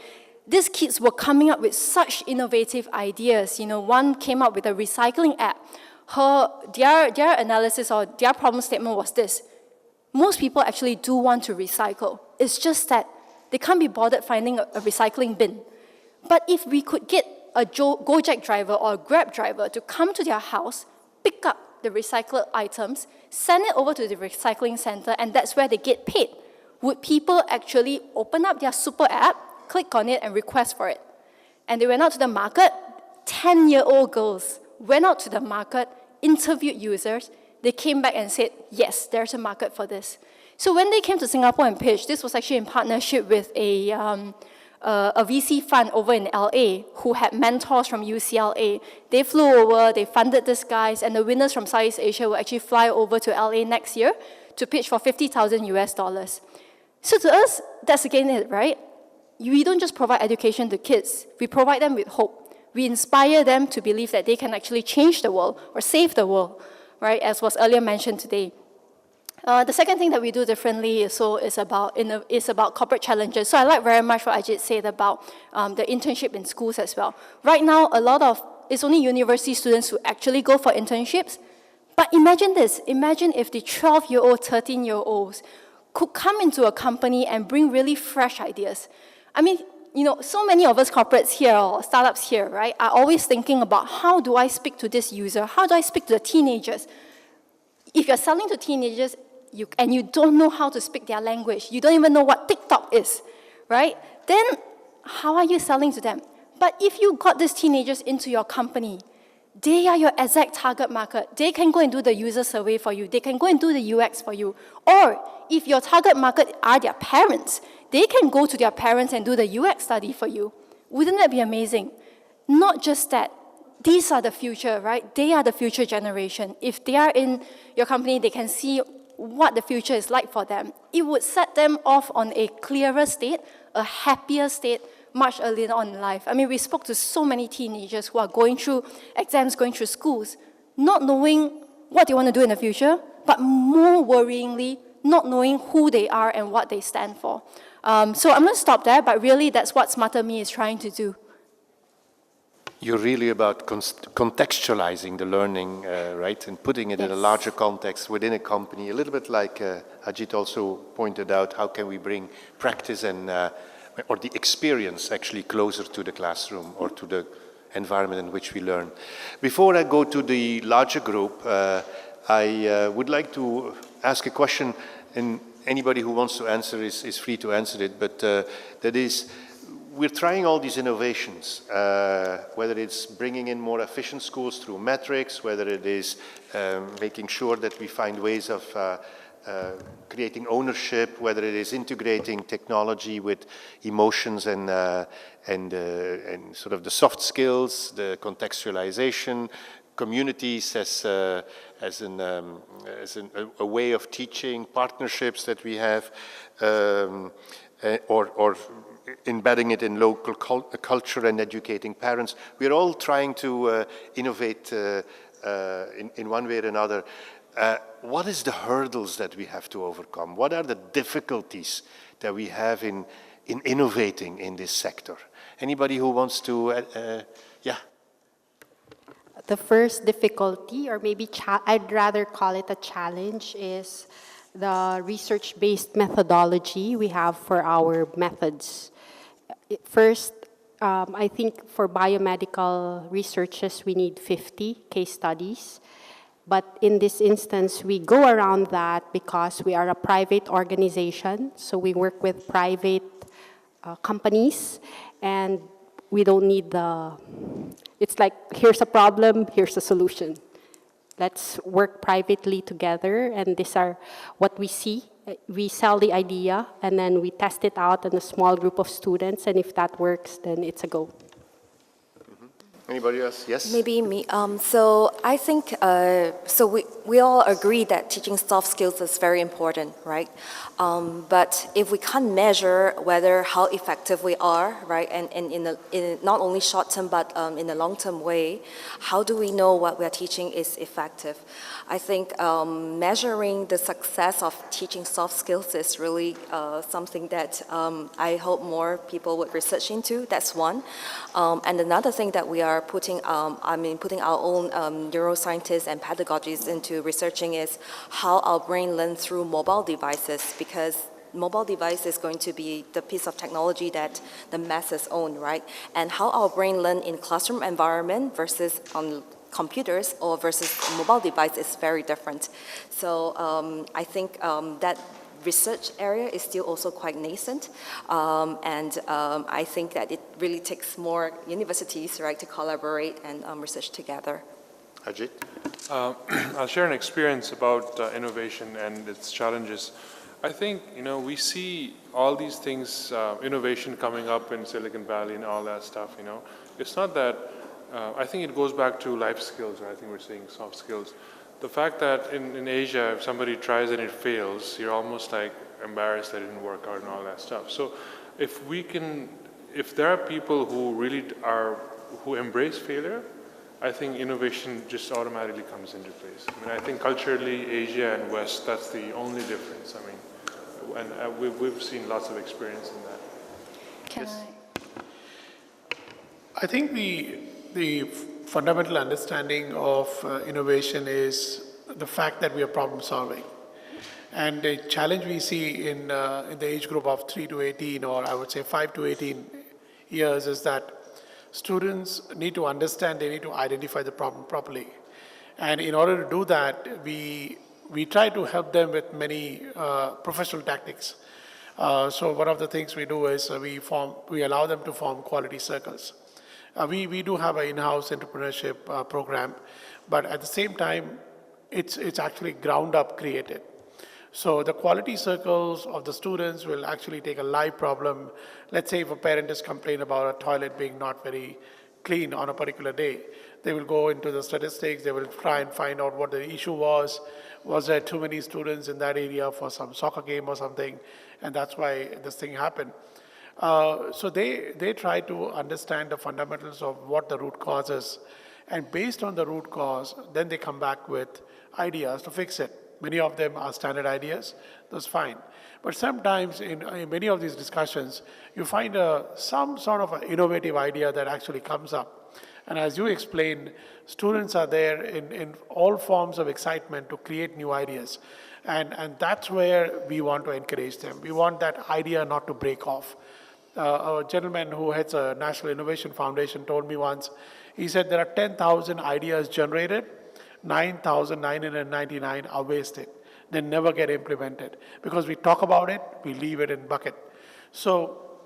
These kids were coming up with such innovative ideas. One came up with a recycling app. Their analysis or their problem statement was this: most people actually do want to recycle. It's just that they can't be bothered finding a recycling bin. But if we could get a Gojek driver or a Grab driver to come to their house, pick up the recycled items, send it over to the recycling center, and that's where they get paid. Would people actually open up their super app, click on it, and request for it? And they went out to the market. 10-year-old girls went out to the market, interviewed users. They came back and said, yes, there's a market for this. So when they came to Singapore and pitched, this was actually in partnership with a VC fund over in LA who had mentors from UCLA. They flew over, they funded these guys, and the winners from Southeast Asia will actually fly over to LA next year to pitch for $50,000 US. So to us, that's again it, right? We don't just provide education to kids, we provide them with hope. We inspire them to believe that they can actually change the world or save the world, right, as was earlier mentioned today. The second thing that we do differently is about corporate challenges. So I like very much what Ajit said about the internship in schools as well. Right now, it's only university students who actually go for internships. But imagine this. Imagine if the 12-year-old, 13-year-olds could come into a company and bring really fresh ideas. I mean, so many of us corporates here or startups here, right, are always thinking about how do I speak to this user? How do I speak to the teenagers? If you're selling to teenagers, and you don't know how to speak their language, you don't even know what TikTok is, right? Then how are you selling to them? But if you got these teenagers into your company, they are your exact target market. They can go and do the user survey for you. They can go and do the UX for you. Or if your target market are their parents, they can go to their parents and do the UX study for you. Wouldn't that be amazing? Not just that. These are the future, right? They are the future generation. If they are in your company, they can see what the future is like for them. It would set them off on a clearer state, a happier state, much earlier on in life. I mean, we spoke to so many teenagers who are going through exams, going through schools, not knowing what they want to do in the future, but more worryingly, not knowing who they are and what they stand for. So I'm going to stop there, but really that's what Smarter Me is trying to do. You're really about contextualizing the learning, right, and putting it in a larger context within a company, a little bit like Ajit also pointed out, how can we bring practice and or the experience actually closer to the classroom or to the environment in which we learn. Before I go to the larger group, I would like to ask a question, and anybody who wants to answer is free to answer it, but that is, we're trying all these innovations, whether it's bringing in more efficient schools through metrics, whether it is making sure that we find ways of creating ownership, whether it is integrating technology with emotions and sort of the soft skills, the contextualization, communities as a way of teaching, partnerships that we have, or embedding it in local culture and educating parents. We're all trying to innovate in one way or another. What is the hurdles that we have to overcome? What are the difficulties that we have in innovating in this sector? Anybody who wants to, yeah? The first difficulty, or maybe I'd rather call it a challenge, is the research-based methodology we have for our methods. First, I think for biomedical researches, we need 50 case studies. But in this instance, we go around that because we are a private organization, so we work with private companies, and we don't need it's like, here's a problem, here's a solution. Let's work privately together, and these are what we see. We sell the idea, and then we test it out in a small group of students, and if that works, then it's a go. Anybody else? Yes? Maybe me. So I think, we all agree that teaching soft skills is very important, right? But if we can't measure how effective we are, right, and in not only short term, but in a long term way, how do we know what we are teaching is effective? I think measuring the success of teaching soft skills is really something that I hope more people would research into. That's one. And another thing that we are putting our own neuroscientists and pedagogists into researching is how our brain learns through mobile devices, because mobile device is going to be the piece of technology that the masses own, right? And how our brain learn in classroom environment versus on computers or versus mobile device is very different. So I think that research area is still also quite nascent, and I think that it really takes more universities, right, to collaborate and research together. Ajit? I'll share an experience about innovation and its challenges. I think, we see all these things, innovation coming up in Silicon Valley and all that stuff, It's not that, I think it goes back to life skills, or I think we're saying soft skills. The fact that in Asia, if somebody tries and it fails, you're almost like embarrassed that it didn't work out and all that stuff. So if there are people who really who embrace failure, I think innovation just automatically comes into place. I think culturally, Asia and West, that's the only difference. And we've seen lots of experience in that. I think the fundamental understanding of innovation is the fact that we are problem solving. And the challenge we see in the age group of 3 to 18, or I would say 5 to 18 years, is that students need to understand, they need to identify the problem properly. And in order to do that, we try to help them with many professional tactics. So one of the things we do is we allow them to form quality circles. We do have an in-house entrepreneurship program, but at the same time, it's actually ground up created. So the quality circles of the students will actually take a live problem. Let's say if a parent is complaining about a toilet being not very clean on a particular day, they will go into the statistics, they will try and find out what the issue was. Was there too many students in that area for some soccer game or something? And that's why this thing happened. So they try to understand the fundamentals of what the root cause is. And based on the root cause, then they come back with ideas to fix it. Many of them are standard ideas, that's fine. But sometimes in many of these discussions, you find some sort of an innovative idea that actually comes up. And as you explained, students are there in all forms of excitement to create new ideas. And that's where we want to encourage them. We want that idea not to break off. A gentleman who heads a National Innovation Foundation told me once, he said there are 10,000 ideas generated, 9,999 are wasted. They never get implemented because we talk about it, we leave it in bucket. So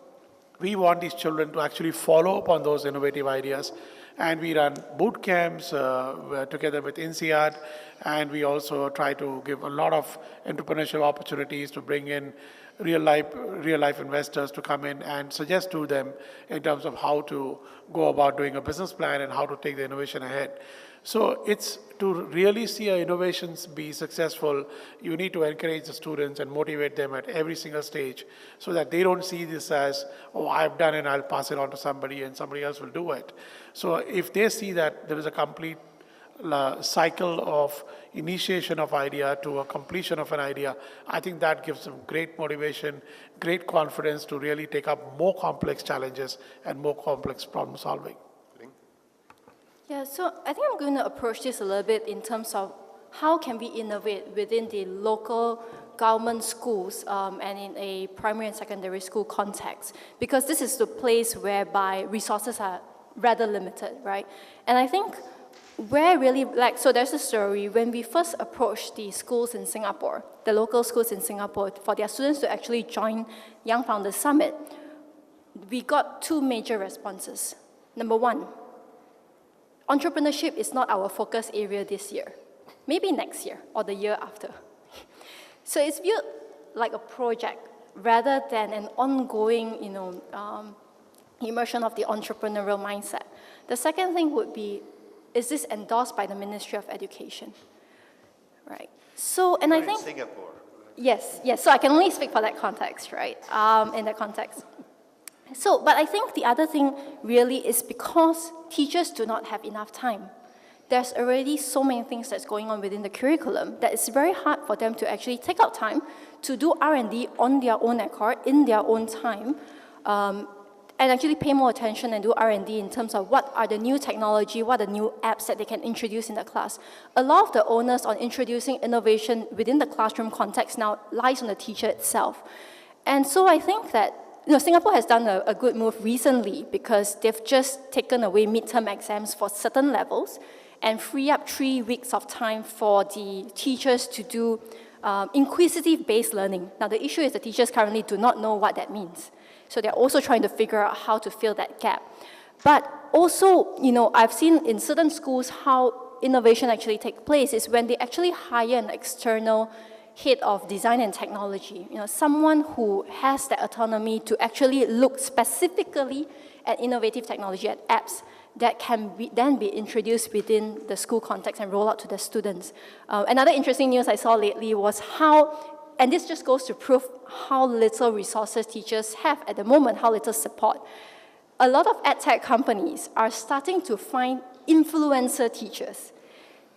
we want these children to actually follow up on those innovative ideas. And we run boot camps together with INSEAD, and we also try to give a lot of entrepreneurship opportunities to bring in real life investors to come in and suggest to them in terms of how to go about doing a business plan and how to take the innovation ahead. So it's to really see our innovations be successful, you need to encourage the students and motivate them at every single stage so that they don't see this as, oh, I've done it, I'll pass it on to somebody and somebody else will do it. So if they see that there is a complete cycle of initiation of idea to a completion of an idea, I think that gives them great motivation, great confidence to really take up more complex challenges and more complex problem solving. Yeah, so I think I'm going to approach this a little bit in terms of how can we innovate within the local government schools and in a primary and secondary school context, because this is the place whereby resources are rather limited, right? And I think where really, so there's a story, when we first approached the schools in Singapore, the local schools in Singapore, for their students to actually join Young Founders Summit, we got two major responses. Number one, entrepreneurship is not our focus area this year. Maybe next year or the year after. So it's viewed like a project rather than an ongoing, immersion of the entrepreneurial mindset. The second thing would be, is this endorsed by the Ministry of Education? Right. So, and I think Singapore. Yes. So I can only speak for that context, right? In that context. So, but I think the other thing really is because teachers do not have enough time. There's already so many things that's going on within the curriculum that it's very hard for them to actually take out time to do R&D on their own accord, in their own time, and actually pay more attention and do R&D in terms of what are the new technology, what are the new apps that they can introduce in the class. A lot of the onus on introducing innovation within the classroom context now lies on the teacher itself. And so I think that Singapore has done a good move recently because they've just taken away midterm exams for certain levels and free up 3 weeks of time for the teachers to do inquisitive-based learning. Now, the issue is the teachers currently do not know what that means. So they're also trying to figure out how to fill that gap. But also, I've seen in certain schools how innovation actually takes place is when they actually hire an external head of design and technology, someone who has that autonomy to actually look specifically at innovative technology, at apps that can then be introduced within the school context and roll out to the students. Another interesting news I saw lately was how, and this just goes to prove how little resources teachers have at the moment, how little support. A lot of edtech companies are starting to find influencer teachers.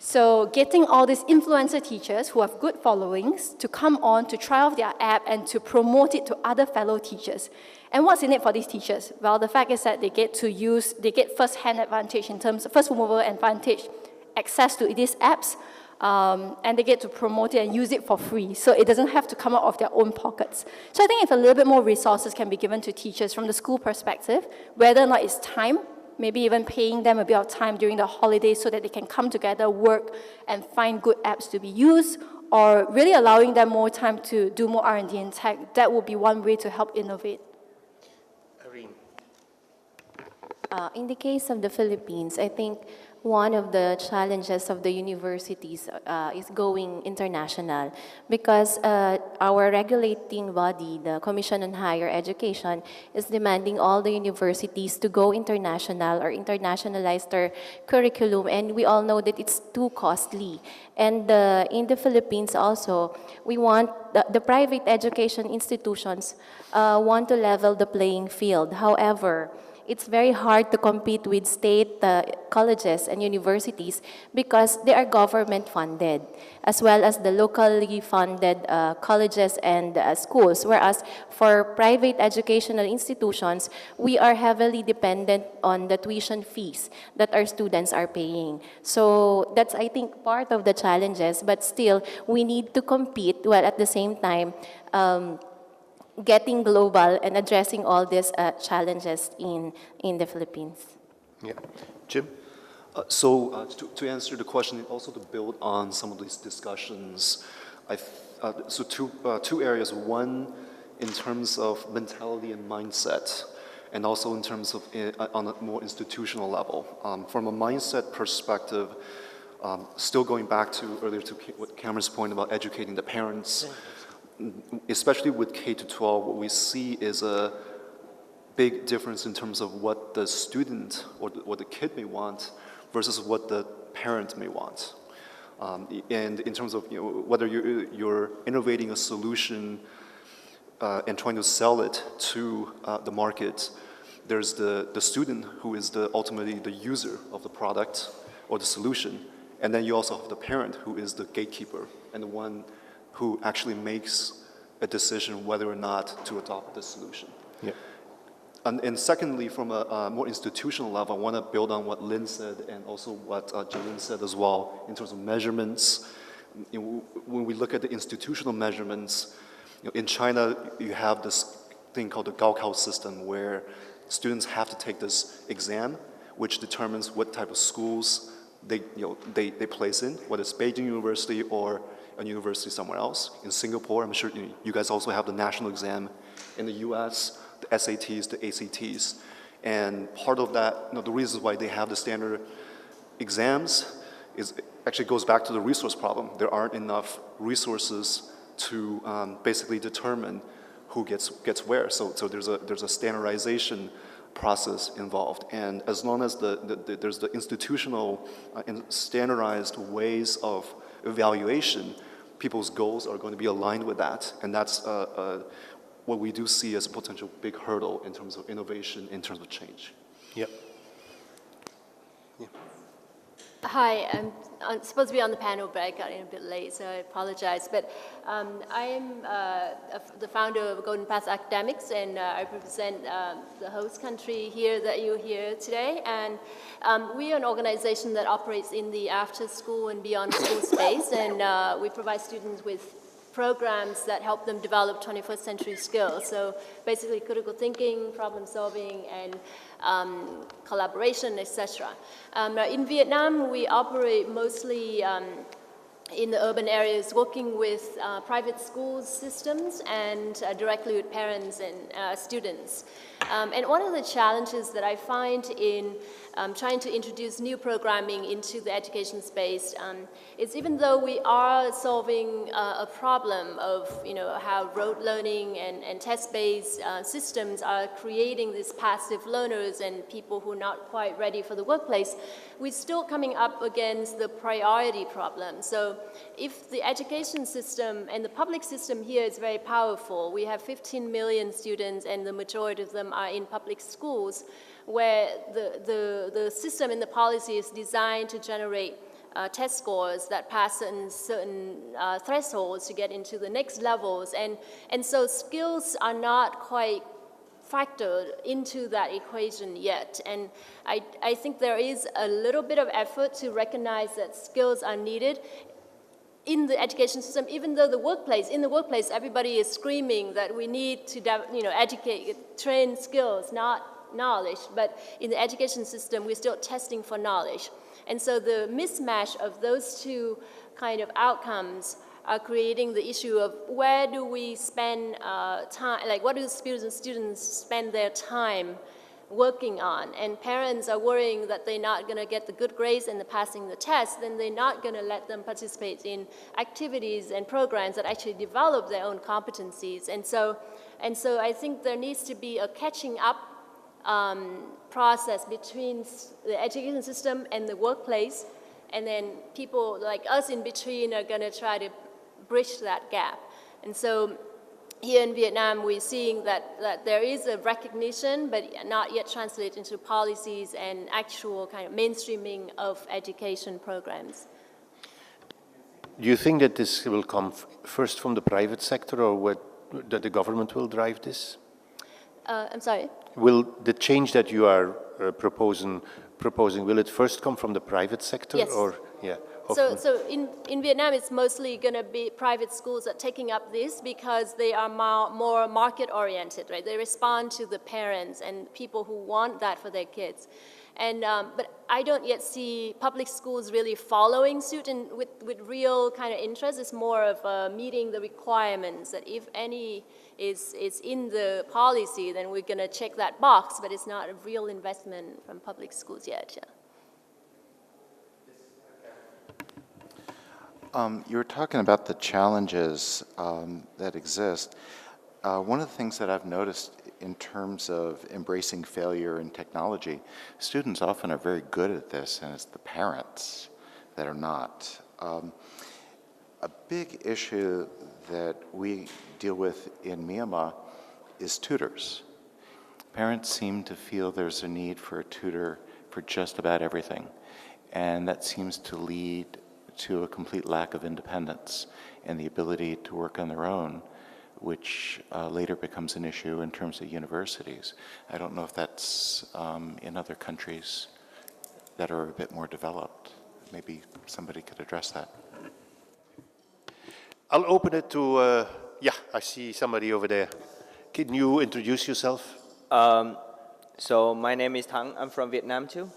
So getting all these influencer teachers who have good followings to come on to try out their app and to promote it to other fellow teachers. And what's in it for these teachers? Well, the fact is that they get first-hand advantage in terms of first-mover advantage, access to these apps, and they get to promote it and use it for free. So it doesn't have to come out of their own pockets. So I think if a little bit more resources can be given to teachers from the school perspective, whether or not it's time, maybe even paying them a bit of time during the holidays so that they can come together, work, and find good apps to be used, or really allowing them more time to do more R&D in tech, that would be one way to help innovate. In the case of the Philippines, I think one of the challenges of the universities is going international because our regulating body, the Commission on Higher Education, is demanding all the universities to go international or internationalize their curriculum, and we all know that it's too costly. And in the Philippines also, we want the private education institutions want to level the playing field. However, it's very hard to compete with state colleges and universities because they are government funded, as well as the locally funded colleges and schools. Whereas for private educational institutions, we are heavily dependent on the tuition fees that our students are paying. So that's, I think, part of the challenges, but still, we need to compete while at the same time getting global and addressing all these challenges in the Philippines. Yeah. Jim? To answer the question and also to build on some of these discussions, two areas. One, in terms of mentality and mindset. and also in terms of on a more institutional level. From a mindset perspective, still going back to earlier to what Cameron's point about educating the parents, especially with K-12, what we see is a big difference in terms of what the student or what the kid may want versus what the parent may want. And in terms of whether you're innovating a solution and trying to sell it to the market, there's the student who is ultimately the user of the product or the solution, and then you also have the parent who is the gatekeeper and the one who actually makes a decision whether or not to adopt the solution. Yeah. And secondly, from a more institutional level, I want to build on what Lynn said and also what Janine said as well in terms of measurements. When we look at the institutional measurements, in China, you have this thing called the Gaokao system where students have to take this exam, which determines what type of schools they place in, whether it's Beijing University or a university somewhere else. In Singapore, I'm sure you guys also have the national exam. In the US, the SATs, the ACTs. And part of that, the reasons why they have the standard exams actually goes back to the resource problem. There aren't enough resources to basically determine who gets where. So there's a standardization process involved. And as long as there's the institutional and standardized ways of evaluation, people's goals are going to be aligned with that. And that's what we do see as a potential big hurdle in terms of innovation, in terms of change. Yep. Hi, I'm supposed to be on the panel, but I got in a bit late, so I apologize. But I am the founder of Golden Path Academics, and I represent the host country here that you're here today. And we are an organization that operates in the after-school and beyond school space, and we provide students with programs that help them develop 21st century skills. So basically critical thinking, problem solving, and collaboration, etc. In Vietnam, we operate mostly in the urban areas, working with private school systems and directly with parents and students. And one of the challenges that I find in trying to introduce new programming into the education space is even though we are solving a problem of how rote learning and test-based systems are creating these passive learners and people who are not quite ready for the workplace, we're still coming up against the priority problem. So if the education system and the public system here is very powerful, we have 15 million students and the majority of them are in public schools, where the system and the policy is designed to generate test scores that pass certain thresholds to get into the next levels. And so skills are not quite factored into that equation yet. And I think there is a little bit of effort to recognize that skills are needed in the education system, even though in the workplace, everybody is screaming that we need to educate, train skills, not knowledge. But in the education system, we're still testing for knowledge. And so the mismatch of those two kind of outcomes are creating the issue of where do we spend time, like what do students spend their time working on? And parents are worrying that they're not going to get the good grades and passing the test, then they're not going to let them participate in activities and programs that actually develop their own competencies. And so I think there needs to be a catching up process between the education system and the workplace, and then people like us in between are going to try to bridge that gap. And so here in Vietnam, we're seeing that there is a recognition, but not yet translated into policies and actual kind of mainstreaming of education programs. Do you think that this will come first from the private sector, or that the government will drive this? I'm sorry? Will the change that you are proposing, will it first come from the private sector? Yes. Or, yeah. So in Vietnam, it's mostly going to be private schools that are taking up this because they are more market-oriented, right? They respond to the parents and people who want that for their kids. And, but I don't yet see public schools really following suit and with real kind of interest. It's more of meeting the requirements that if any is in the policy, then we're going to check that box, but it's not a real investment from public schools yet. Yeah. You were talking about the challenges that exist. One of the things that I've noticed in terms of embracing failure in technology, students often are very good at this, and it's the parents that are not. A big issue that we deal with in Myanmar is tutors. Parents seem to feel there's a need for a tutor for just about everything, and that seems to lead to a complete lack of independence and the ability to work on their own, which later becomes an issue in terms of universities. I don't know if that's in other countries that are a bit more developed. Maybe somebody could address that. I'll open it to, yeah, I see somebody over there. Can you introduce yourself? So my name is Thang. I'm from Vietnam too.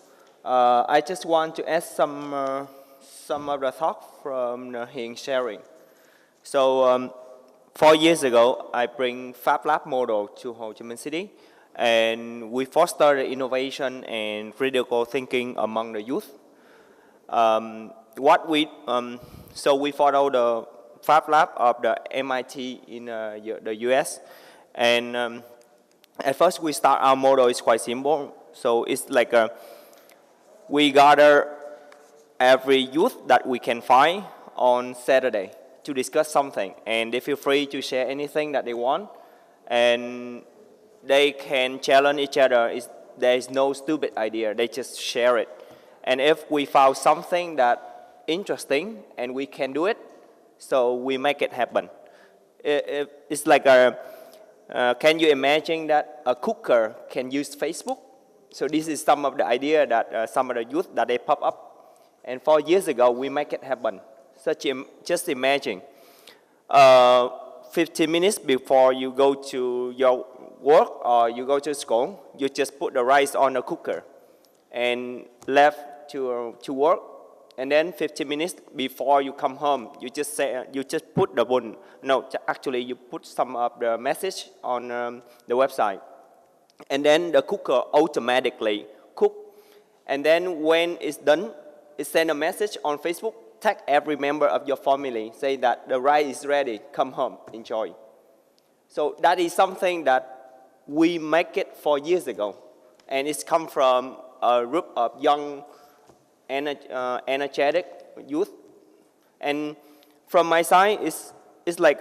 I just want to add some of the thought from Hiền sharing. So 4 years ago, I bring Fab Lab model to Ho Chi Minh City, and we foster innovation and critical thinking among the youth. So we follow the Fab Lab of the MIT in the US, and at first we start our model is quite simple. So it's like we gather every youth that we can find on Saturday to discuss something, and they feel free to share anything that they want, and they can challenge each other. There is no stupid idea, they just share it. And if we found something that interesting and we can do it, so we make it happen. It's like can you imagine that a cooker can use Facebook? So this is some of the idea that some of the youth that they pop up. And 4 years ago, we make it happen. Just imagine, 15 minutes before you go to your work or you go to school, you just put the rice on a cooker and left to work. And then 15 minutes before you come home, you just put the bun. No, actually you put some of the message on the website. And then the cooker automatically cook. And then when it's done, it send a message on Facebook, tag every member of your family, say that the rice is ready, come home, enjoy. So that is something that we make it 4 years ago. And it's come from a group of young, energetic youth. And from my side, it's like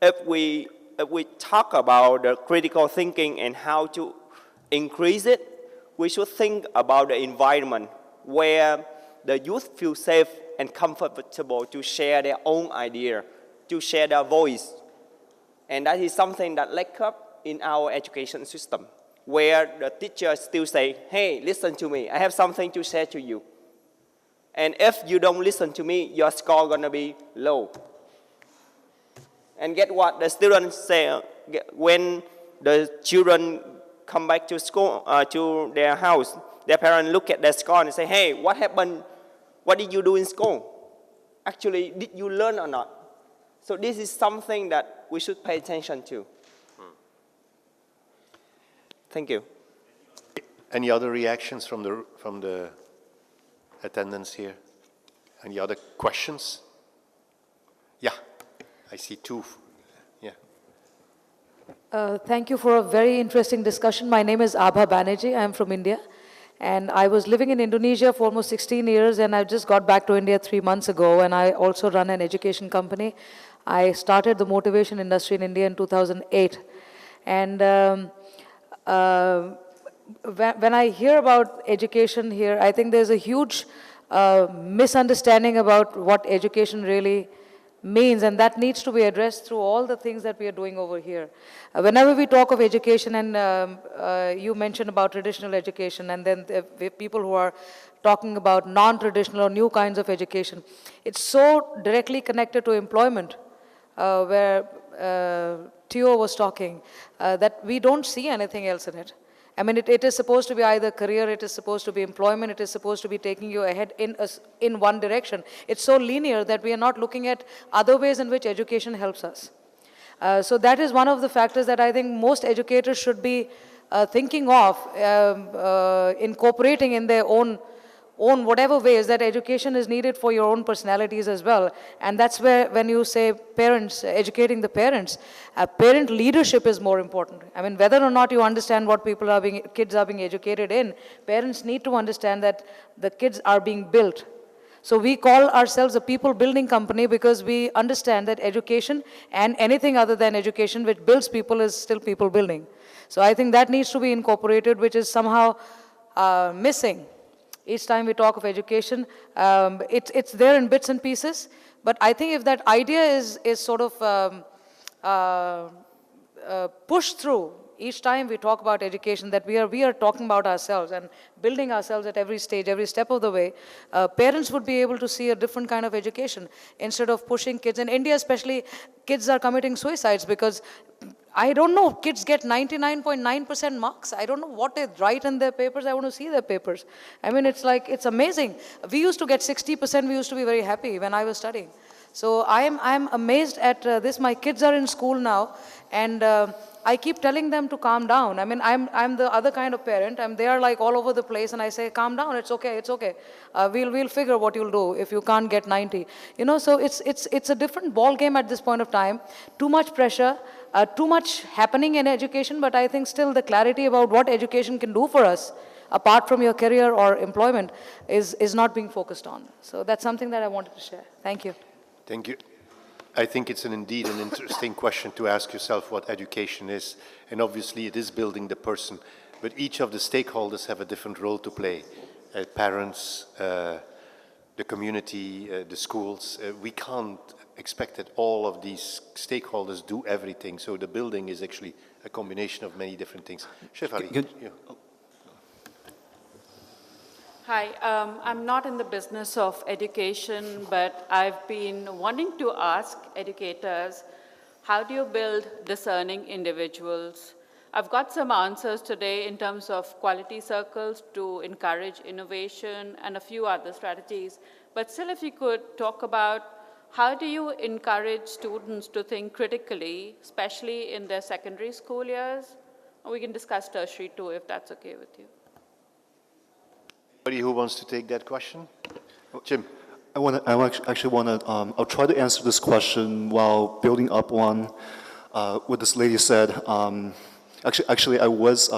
if we talk about the critical thinking and how to increase it, we should think about the environment where the youth feel safe and comfortable to share their own idea, to share their voice. And that is something that lacks up in our education system, where the teacher still say, hey, listen to me, I have something to share to you. And if you don't listen to me, your score gonna be low. And get what the students say, when the children come back to school, to their house, their parents look at their score and say, hey, what happened? What did you do in school? Actually, did you learn or not? So this is something that we should pay attention to. Thank you. Any other reactions from the attendance here? Any other questions? Yeah, I see two. Yeah. Thank you for a very interesting discussion. My name is Abha Banerjee. I am from India. And I was living in Indonesia for almost 16 years, and I just got back to India 3 months ago, and I also run an education company. I started the motivation industry in India in 2008. And when I hear about education here, I think there's a huge misunderstanding about what education really means, and that needs to be addressed through all the things that we are doing over here. Whenever we talk of education, and you mentioned about traditional education, and then the people who are talking about non-traditional or new kinds of education, it's so directly connected to employment, where Theo was talking, that we don't see anything else in it. I mean, it is supposed to be either career, it is supposed to be employment, it is supposed to be taking you ahead in one direction. It's so linear that we are not looking at other ways in which education helps us. So that is one of the factors that I think most educators should be thinking of, incorporating in their own whatever ways that education is needed for your own personalities as well. And that's where, when you say parents, educating the parents, parent leadership is more important. I mean, whether or not you understand what kids are being educated in, parents need to understand that the kids are being built. So we call ourselves a people building company because we understand that education and anything other than education which builds people is still people building. So I think that needs to be incorporated, which is somehow missing. Each time we talk of education, it's there in bits and pieces, but I think if that idea is sort of pushed through, each time we talk about education, that we are talking about ourselves and building ourselves at every stage, every step of the way, parents would be able to see a different kind of education instead of pushing kids. In India especially, kids are committing suicides because, I don't know, kids get 99.9% marks. I don't know what they write in their papers. I want to see their papers. I mean, it's like, it's amazing. We used to get 60%. We used to be very happy when I was studying. So I'm amazed at this. My kids are in school now, and I keep telling them to calm down. I mean, I'm the other kind of parent. They are like all over the place, and I say, calm down. It's okay. It's okay. We'll figure what you'll do if you can't get 90. You know, so it's a different ball game at this point of time. Too much pressure. Too much happening in education, but I think still the clarity about what education can do for us, apart from your career or employment, is not being focused on. So that's something that I wanted to share. Thank you. Thank you. I think it's indeed an interesting question to ask yourself what education is. And obviously it is building the person, but each of the stakeholders have a different role to play. Parents, the community, the schools. We can't expect that all of these stakeholders do everything. So the building is actually a combination of many different things. Chef Ali. Yeah. Hi, I'm not in the business of education, but I've been wanting to ask educators, how do you build discerning individuals? I've got some answers today in terms of quality circles to encourage innovation and a few other strategies. But still, if you could talk about how do you encourage students to think critically, especially in their secondary school years? We can discuss tertiary too, if that's okay with you. Anybody who wants to take that question? Jim. I'll try to answer this question while building up on what this lady said. Actually, I was,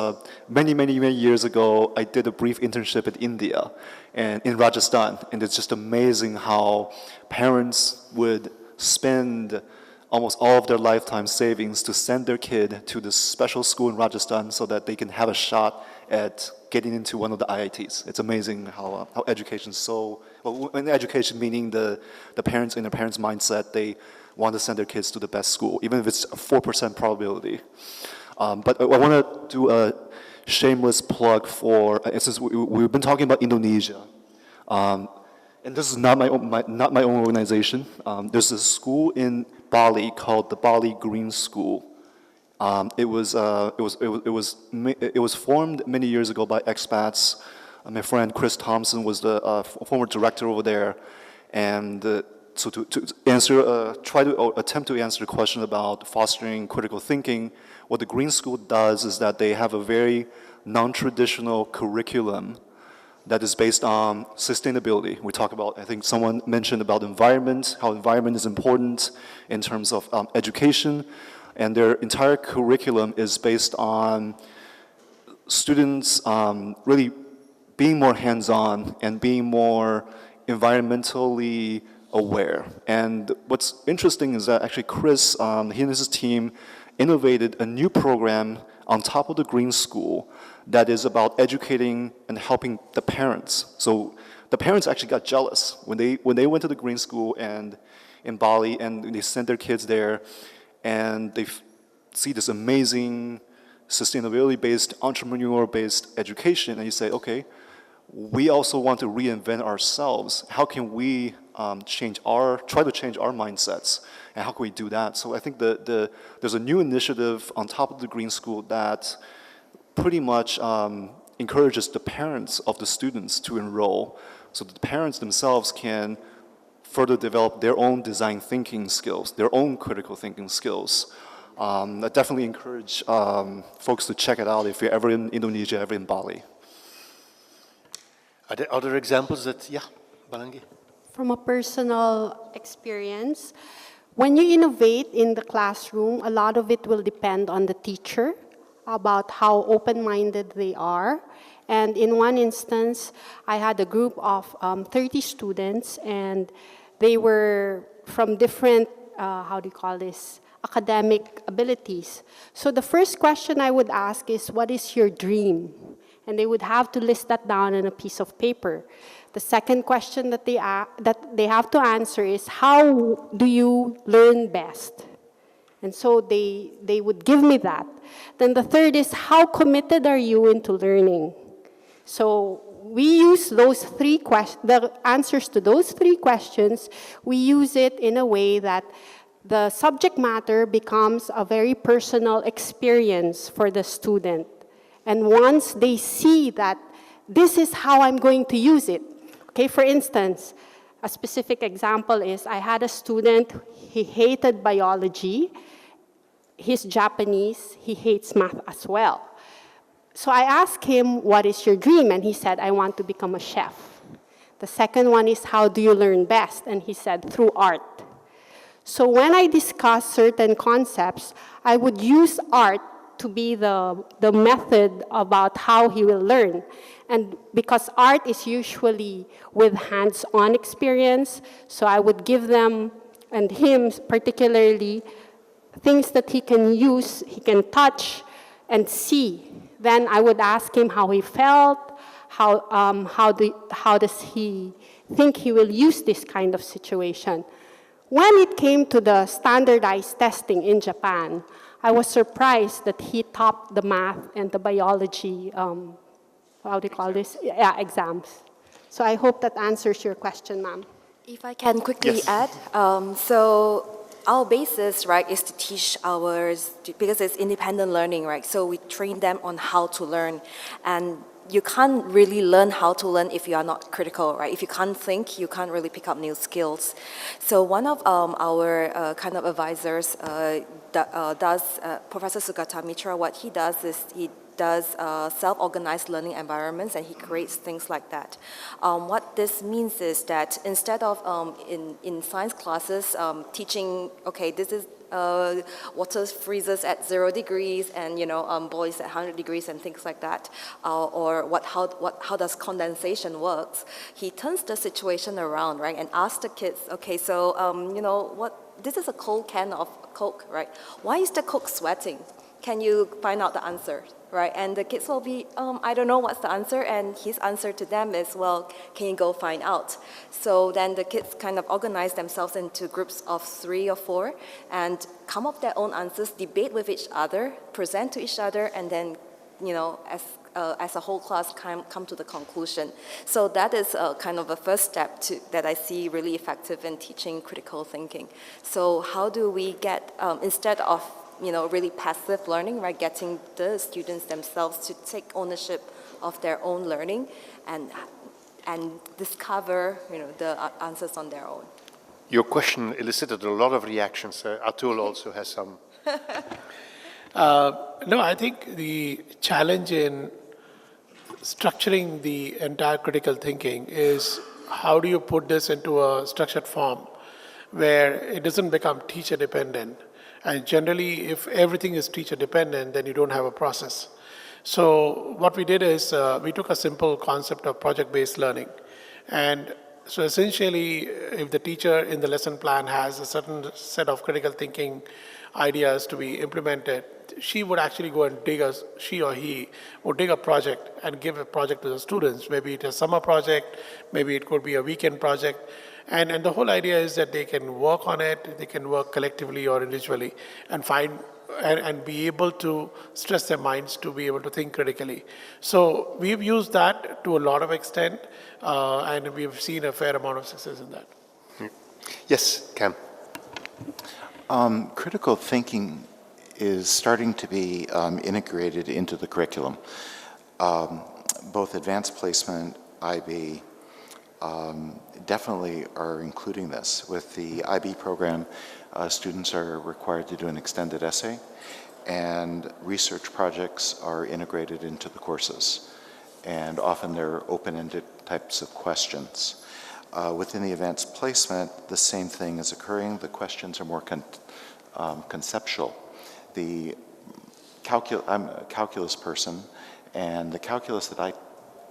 many years ago, I did a brief internship in India and in Rajasthan, and it's just amazing how parents would spend almost all of their lifetime savings to send their kid to this special school in Rajasthan so that they can have a shot at getting into one of the IITs. It's amazing how education's so, well, in education meaning the parents, in the parents' mindset, they want to send their kids to the best school, even if it's a 4% probability. But I want to do a shameless plug for, since we've been talking about Indonesia, and this is not my own organization. There's a school in Bali called the Bali Green School. It was formed many years ago by expats. My friend Chris Thompson was the former director over there, and so to answer, try to attempt to answer the question about fostering critical thinking. What the Green School does is that they have a very non-traditional curriculum that is based on sustainability. We talk about, I think someone mentioned about environment, how environment is important in terms of education, and their entire curriculum is based on students really being more hands-on and being more environmentally aware. And what's interesting is that actually Chris, he and his team innovated a new program on top of the Green School that is about educating and helping the parents. So the parents actually got jealous when they went to the Green School and in Bali, and they sent their kids there, and they see this amazing sustainability-based, entrepreneur-based education, and you say, okay, we also want to reinvent ourselves. How can we try to change our mindsets, and how can we do that? So I think there's a new initiative on top of the Green School that pretty much encourages the parents of the students to enroll so that the parents themselves can further develop their own design thinking skills, their own critical thinking skills. I definitely encourage folks to check it out if you're ever in Indonesia, ever in Bali. Are there other examples that, yeah, Balangi? From a personal experience, when you innovate in the classroom, a lot of it will depend on the teacher about how open-minded they are. And in one instance, I had a group of 30 students, and they were from different, academic abilities. So the first question I would ask is, what is your dream? And they would have to list that down on a piece of paper. The second question that they have to answer is, how do you learn best? And so they would give me that. Then the third is, how committed are you into learning? So we use those the answers to those three questions, we use it in a way that the subject matter becomes a very personal experience for the student. And once they see that this is how I'm going to use it, okay, for instance, a specific example is I had a student, he hated biology, he's Japanese, he hates math as well. So I asked him, what is your dream? And he said, I want to become a chef. The second one is, how do you learn best? And he said, through art. So when I discuss certain concepts, I would use art to be the method about how he will learn. And because art is usually with hands-on experience, so I would give them, and him particularly, things that he can use, he can touch and see. Then I would ask him how he felt, how does he think he will use this kind of situation. When it came to the standardized testing in Japan, I was surprised that he topped the math and the biology, exams. So I hope that answers your question, ma'am. If I can quickly Yes. add, so our basis, right, is to teach because it's independent learning, right? So we train them on how to learn. And you can't really learn how to learn if you are not critical, right? If you can't think, you can't really pick up new skills. So one of our kind of advisors Professor Sugata Mitra, what he does is he does self-organized learning environments, and he creates things like that. What this means is that instead of in science classes teaching, okay, this is water freezes at 0 degrees and boils at 100 degrees and things like that, or how does condensation works. He turns the situation around, right, and asks the kids, okay, so this is a cold can of Coke, right? Why is the Coke sweating? Can you find out the answer, right? And the kids will be, I don't know what's the answer, and his answer to them is, well, can you go find out? So then the kids kind of organize themselves into groups of 3 or 4 and come up with their own answers, debate with each other, present to each other, and then, as a whole class come to the conclusion. So that is kind of a first step that I see really effective in teaching critical thinking. So how do we get, instead of really passive learning, right? Getting the students themselves to take ownership of their own learning and discover, the answers on their own. Your question elicited a lot of reactions. Atul also has some. No, I think the challenge in structuring the entire critical thinking is how do you put this into a structured form where it doesn't become teacher dependent. And generally, if everything is teacher dependent, then you don't have a process. So what we did is we took a simple concept of project-based learning. And so essentially, if the teacher in the lesson plan has a certain set of critical thinking ideas to be implemented, she would actually go and she or he would dig a project and give a project to the students. Maybe it's a summer project, maybe it could be a weekend project. And the whole idea is that they can work on it, they can work collectively or individually and find and be able to stress their minds to be able to think critically. So we've used that to a lot of extent, and we've seen a fair amount of success in that. Yes, Cam. Critical thinking is starting to be integrated into the curriculum. Both advanced placement, IB, definitely are including this. With the IB program, students are required to do an extended essay, and research projects are integrated into the courses. And often they're open-ended types of questions. Within the advanced placement, the same thing is occurring. The questions are more conceptual. I'm a calculus person, and the calculus that I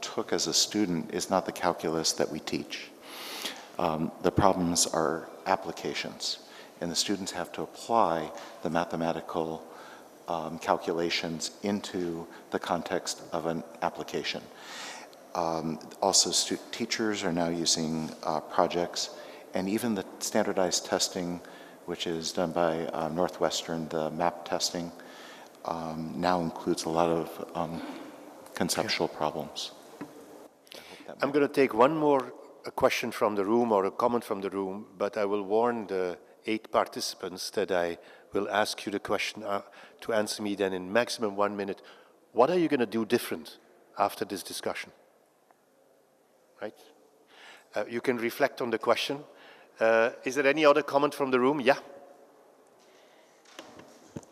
took as a student is not the calculus that we teach. The problems are applications, and the students have to apply the mathematical calculations into the context of an application. Also, teachers are now using projects, and even the standardized testing, which is done by Northwestern, the MAP testing, now includes a lot of conceptual problems. I'm going to take one more question from the room or a comment from the room, but I will warn the 8 participants that I will ask you the question to answer me then in maximum 1 minute. What are you going to do different after this discussion? Right? You can reflect on the question. Is there any other comment from the room? Yeah?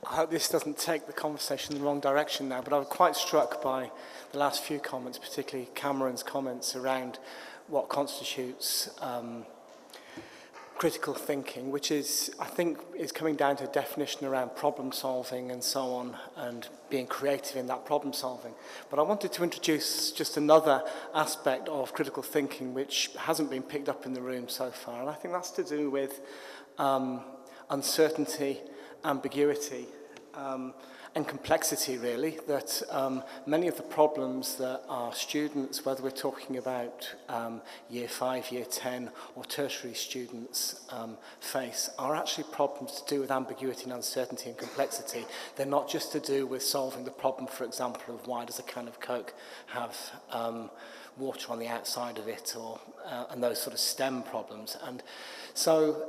I hope this doesn't take the conversation in the wrong direction now, but I was quite struck by the last few comments, particularly Cameron's comments around what constitutes critical thinking, which is, I think, is coming down to a definition around problem solving and so on, and being creative in that problem solving. But I wanted to introduce just another aspect of critical thinking which hasn't been picked up in the room so far, and I think that's to do with uncertainty, ambiguity, and complexity, really, that many of the problems that our students, whether we're talking about year 5, year 10, or tertiary students face, are actually problems to do with ambiguity and uncertainty and complexity. They're not just to do with solving the problem, for example, of why does a can of Coke have water on the outside of it, or and those sort of STEM problems. And so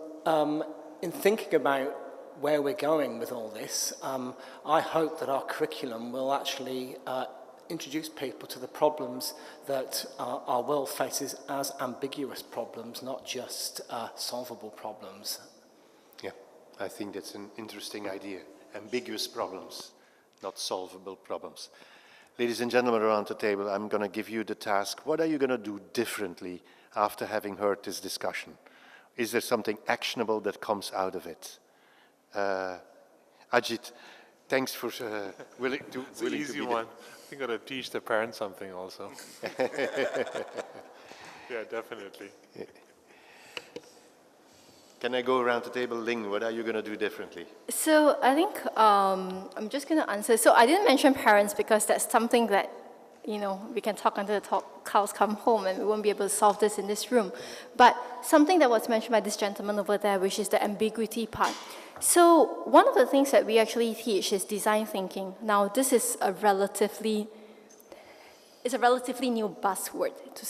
in thinking about where we're going with all this, I hope that our curriculum will actually introduce people to the problems that our world faces as ambiguous problems, not just solvable problems. Yeah, I think that's an interesting idea. Ambiguous problems, not solvable problems. Ladies and gentlemen around the table, I'm going to give you the task. What are you going to do differently after having heard this discussion? Is there something actionable that comes out of it? Ajit, thanks for willing to it's an easy one. I think I'm going to teach the parents something also. Yeah, definitely. Yeah. Can I go around the table? Ling, what are you going to do differently? So I think I'm just going to answer. So I didn't mention parents because that's something that, you know, we can talk until the cows come home and we won't be able to solve this in this room. But something that was mentioned by this gentleman over there, which is the ambiguity part. So one of the things that we actually teach is design thinking. Now, this is a relatively new buzzword to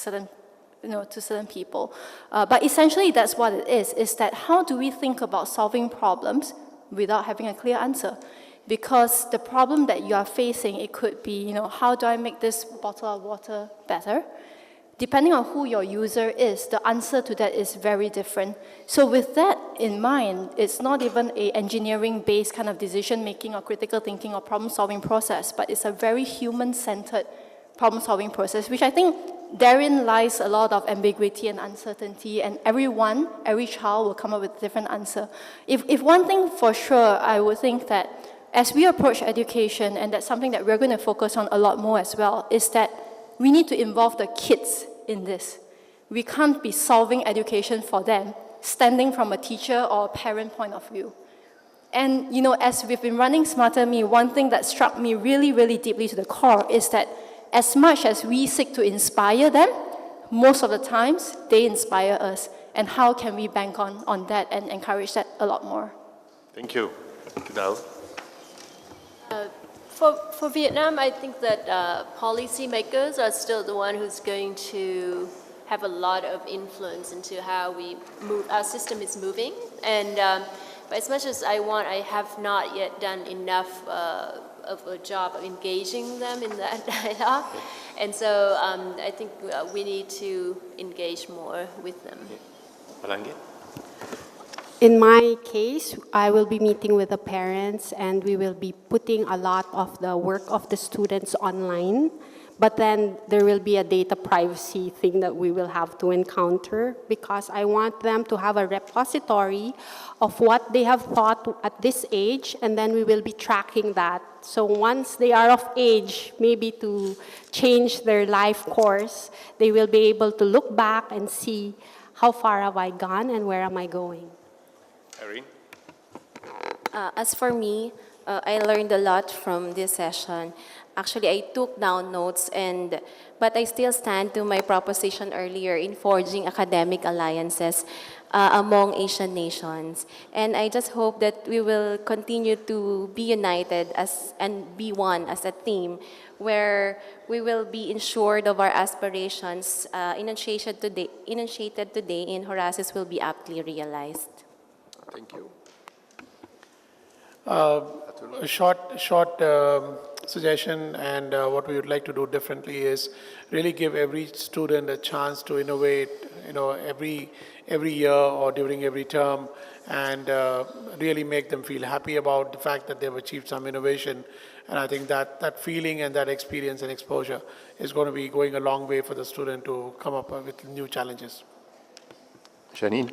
certain people. But essentially, that's what it is that how do we think about solving problems without having a clear answer? Because the problem that you are facing, it could be, you know, how do I make this bottle of water better? Depending on who your user is, the answer to that is very different. So with that in mind, it's not even an engineering-based kind of decision-making or critical thinking or problem-solving process, but it's a very human-centered problem-solving process, which I think therein lies a lot of ambiguity and uncertainty, and every child will come up with a different answer. If one thing for sure, I would think that as we approach education, and that's something that we're going to focus on a lot more as well, is that we need to involve the kids in this. We can't be solving education for them, standing from a teacher or a parent point of view. And, you know, as we've been running Smarter Me, one thing that struck me really, really deeply to the core is that as much as we seek to inspire them, most of the times they inspire us. And how can we bank on that and encourage that a lot more? Thank you. Giao? For Vietnam, I think that policymakers are still the one who's going to have a lot of influence into how our system is moving. And But as much as I want, I have not yet done enough of a job of engaging them in that dialogue. And so I think we need to engage more with them. Palangit? In my case, I will be meeting with the parents and we will be putting a lot of the work of the students online. But then there will be a data privacy thing that we will have to encounter because I want them to have a repository of what they have thought at this age, and then we will be tracking that. So once they are of age, maybe to change their life course, they will be able to look back and see how far have I gone and where am I going. Irene? As for me, I learned a lot from this session. Actually, I took down notes, but I still stand to my proposition earlier in forging academic alliances among Asian nations. And I just hope that we will continue to be united and be one as a team, where we will be ensured of our aspirations enunciated today in Horasis will be aptly realized. Thank you. A short suggestion, and what we would like to do differently is really give every student a chance to innovate, every year or during every term, and really make them feel happy about the fact that they've achieved some innovation. And I think that feeling and that experience and exposure is going to be going a long way for the student to come up with new challenges. Janine?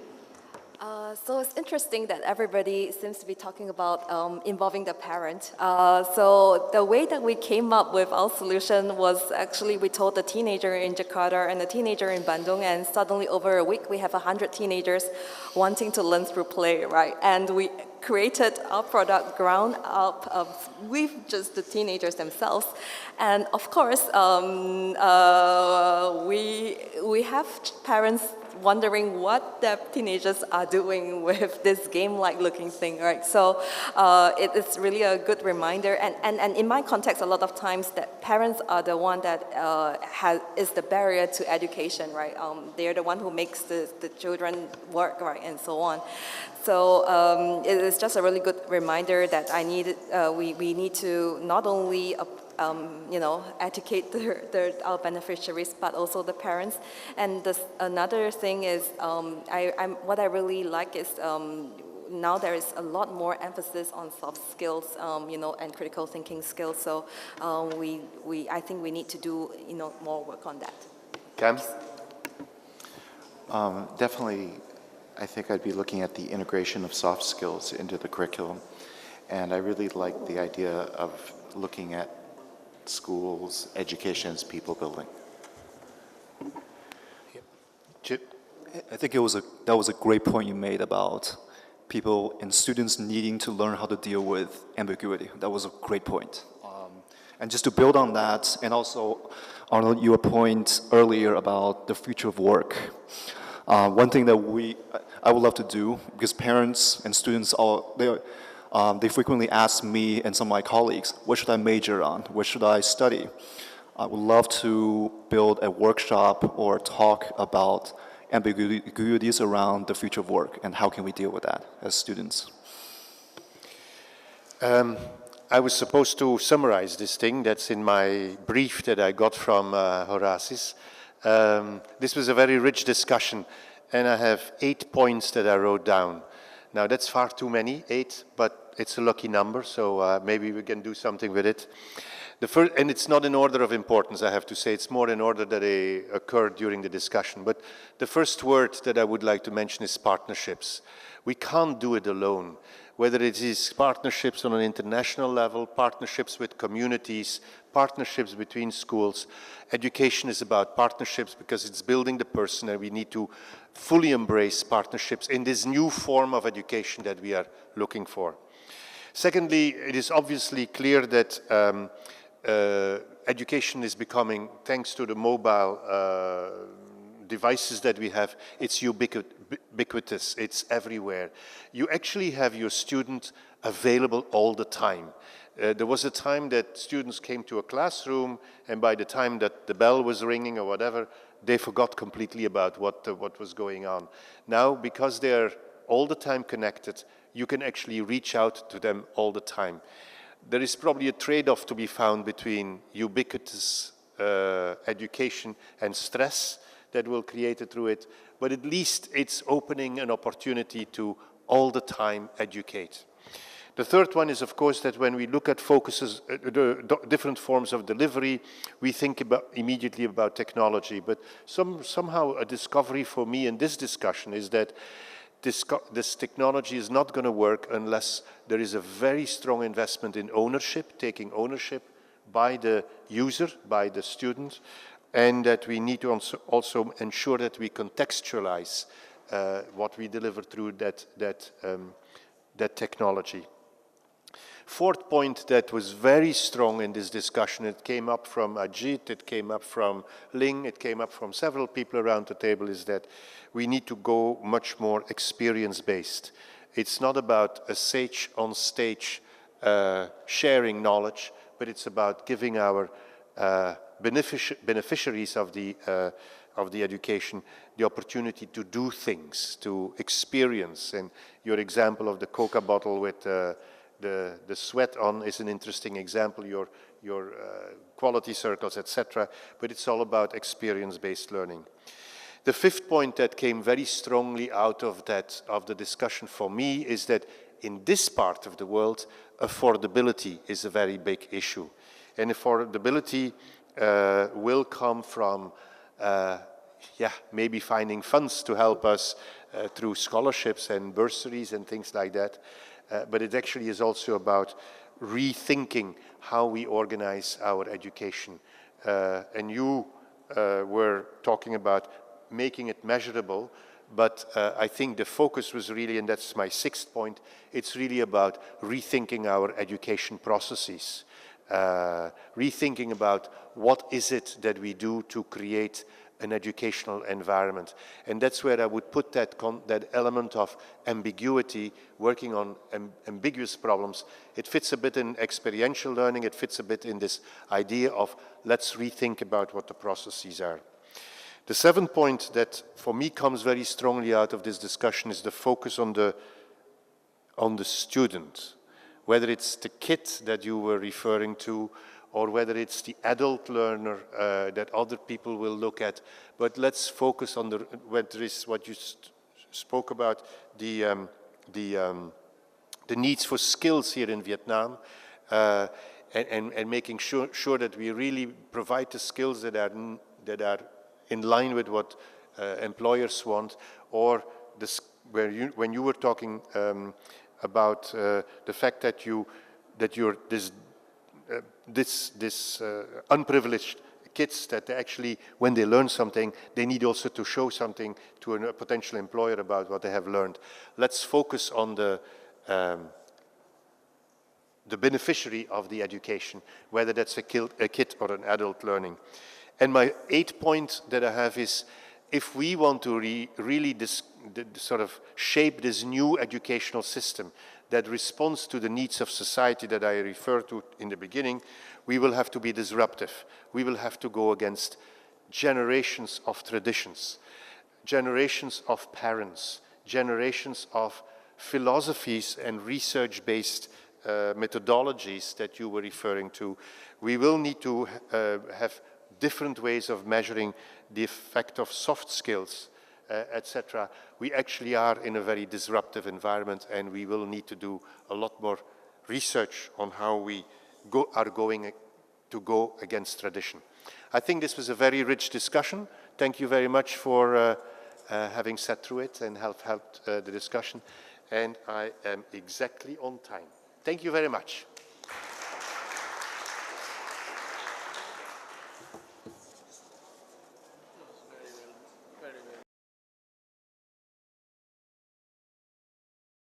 So it's interesting that everybody seems to be talking about involving the parent. So the way that we came up with our solution was actually we told the teenager in Jakarta and the teenager in Bandung, and suddenly over a week we have 100 teenagers wanting to learn through play, right? And we created our product ground up with just the teenagers themselves. And of course, we have parents wondering what the teenagers are doing with this game-like looking thing, right? So it's really a good reminder. And in my context, a lot of times that parents are the one that is the barrier to education, right? They're the one who makes the children work, right, and so on. So it is just a really good reminder that we need to not only educate our beneficiaries, but also the parents. And another thing is, what I really like is now there is a lot more emphasis on soft skills, and critical thinking skills. So I think we need to do, more work on that. Cam? Definitely, I think I'd be looking at the integration of soft skills into the curriculum. And I really like the idea of looking at schools, education as people building. Chip? I think that was a great point you made about people and students needing to learn how to deal with ambiguity. That was a great point. And just to build on that, and also, Arnold, your point earlier about the future of work. One thing that I would love to do, because parents and students, they frequently ask me and some of my colleagues, what should I major on? What should I study? I would love to build a workshop or talk about ambiguities around the future of work and how can we deal with that as students. I was supposed to summarize this thing that's in my brief that I got from Horasis. This was a very rich discussion, and I have 8 points that I wrote down. Now, that's far too many, 8, but it's a lucky number, so maybe we can do something with it. The first, and it's not in order of importance, I have to say, it's more in order that they occurred during the discussion. But the first word that I would like to mention is partnerships. We can't do it alone. Whether it is partnerships on an international level, partnerships with communities, partnerships between schools. Education is about partnerships because it's building the person, and we need to fully embrace partnerships in this new form of education that we are looking for. Secondly, it is obviously clear that education is becoming, thanks to the mobile devices that we have, it's ubiquitous, it's everywhere. You actually have your student available all the time. There was a time that students came to a classroom, and by the time that the bell was ringing or whatever, they forgot completely about what was going on. Now, because they're all the time connected, you can actually reach out to them all the time. There is probably a trade-off to be found between ubiquitous education and stress that will create it through it, but at least it's opening an opportunity to all the time educate. The third one is, of course, that when we look at focuses, the different forms of delivery, we think immediately about technology. But somehow a discovery for me in this discussion is that this technology is not going to work unless there is a very strong investment in ownership, taking ownership by the user, by the student, and that we need to also ensure that we contextualize what we deliver through that technology. Fourth point that was very strong in this discussion, it came up from Ajit, it came up from Ling, it came up from several people around the table, is that we need to go much more experience-based. It's not about a sage on stage sharing knowledge, but it's about giving our beneficiaries of the education the opportunity to do things, to experience. And your example of the Coca bottle with the sweat on is an interesting example, your quality circles, etc. But it's all about experience-based learning. The fifth point that came very strongly out of the discussion for me is that in this part of the world, affordability is a very big issue. And affordability will come from maybe finding funds to help us through scholarships and bursaries and things like that. But it actually is also about rethinking how we organize our education. And you were talking about making it measurable, but I think the focus was really, and that's my sixth point, it's really about rethinking our education processes, rethinking about what is it that we do to create an educational environment. And that's where I would put that element of ambiguity, working on ambiguous problems. It fits a bit in experiential learning, it fits a bit in this idea of let's rethink about what the processes are. The seventh point that for me comes very strongly out of this discussion is the focus on the student, whether it's the kid that you were referring to, or whether it's the adult learner that other people will look at. But let's focus on whether it's what you spoke about, the needs for skills here in Vietnam, and making sure that we really provide the skills that are in line with what employers want, or when you were talking about the fact that you're this unprivileged kids that actually, when they learn something, they need also to show something to a potential employer about what they have learned. Let's focus on the beneficiary of the education, whether that's a kid or an adult learning. And my eighth point that I have is, if we want to really sort of shape this new educational system that responds to the needs of society that I referred to in the beginning, we will have to be disruptive. We will have to go against generations of traditions, generations of parents, generations of philosophies and research-based methodologies that you were referring to. We will need to have different ways of measuring the effect of soft skills, etc. We actually are in a very disruptive environment, and we will need to do a lot more research on how we are going to go against tradition. I think this was a very rich discussion. Thank you very much for having sat through it and helped the discussion. And I am exactly on time. Thank you very much.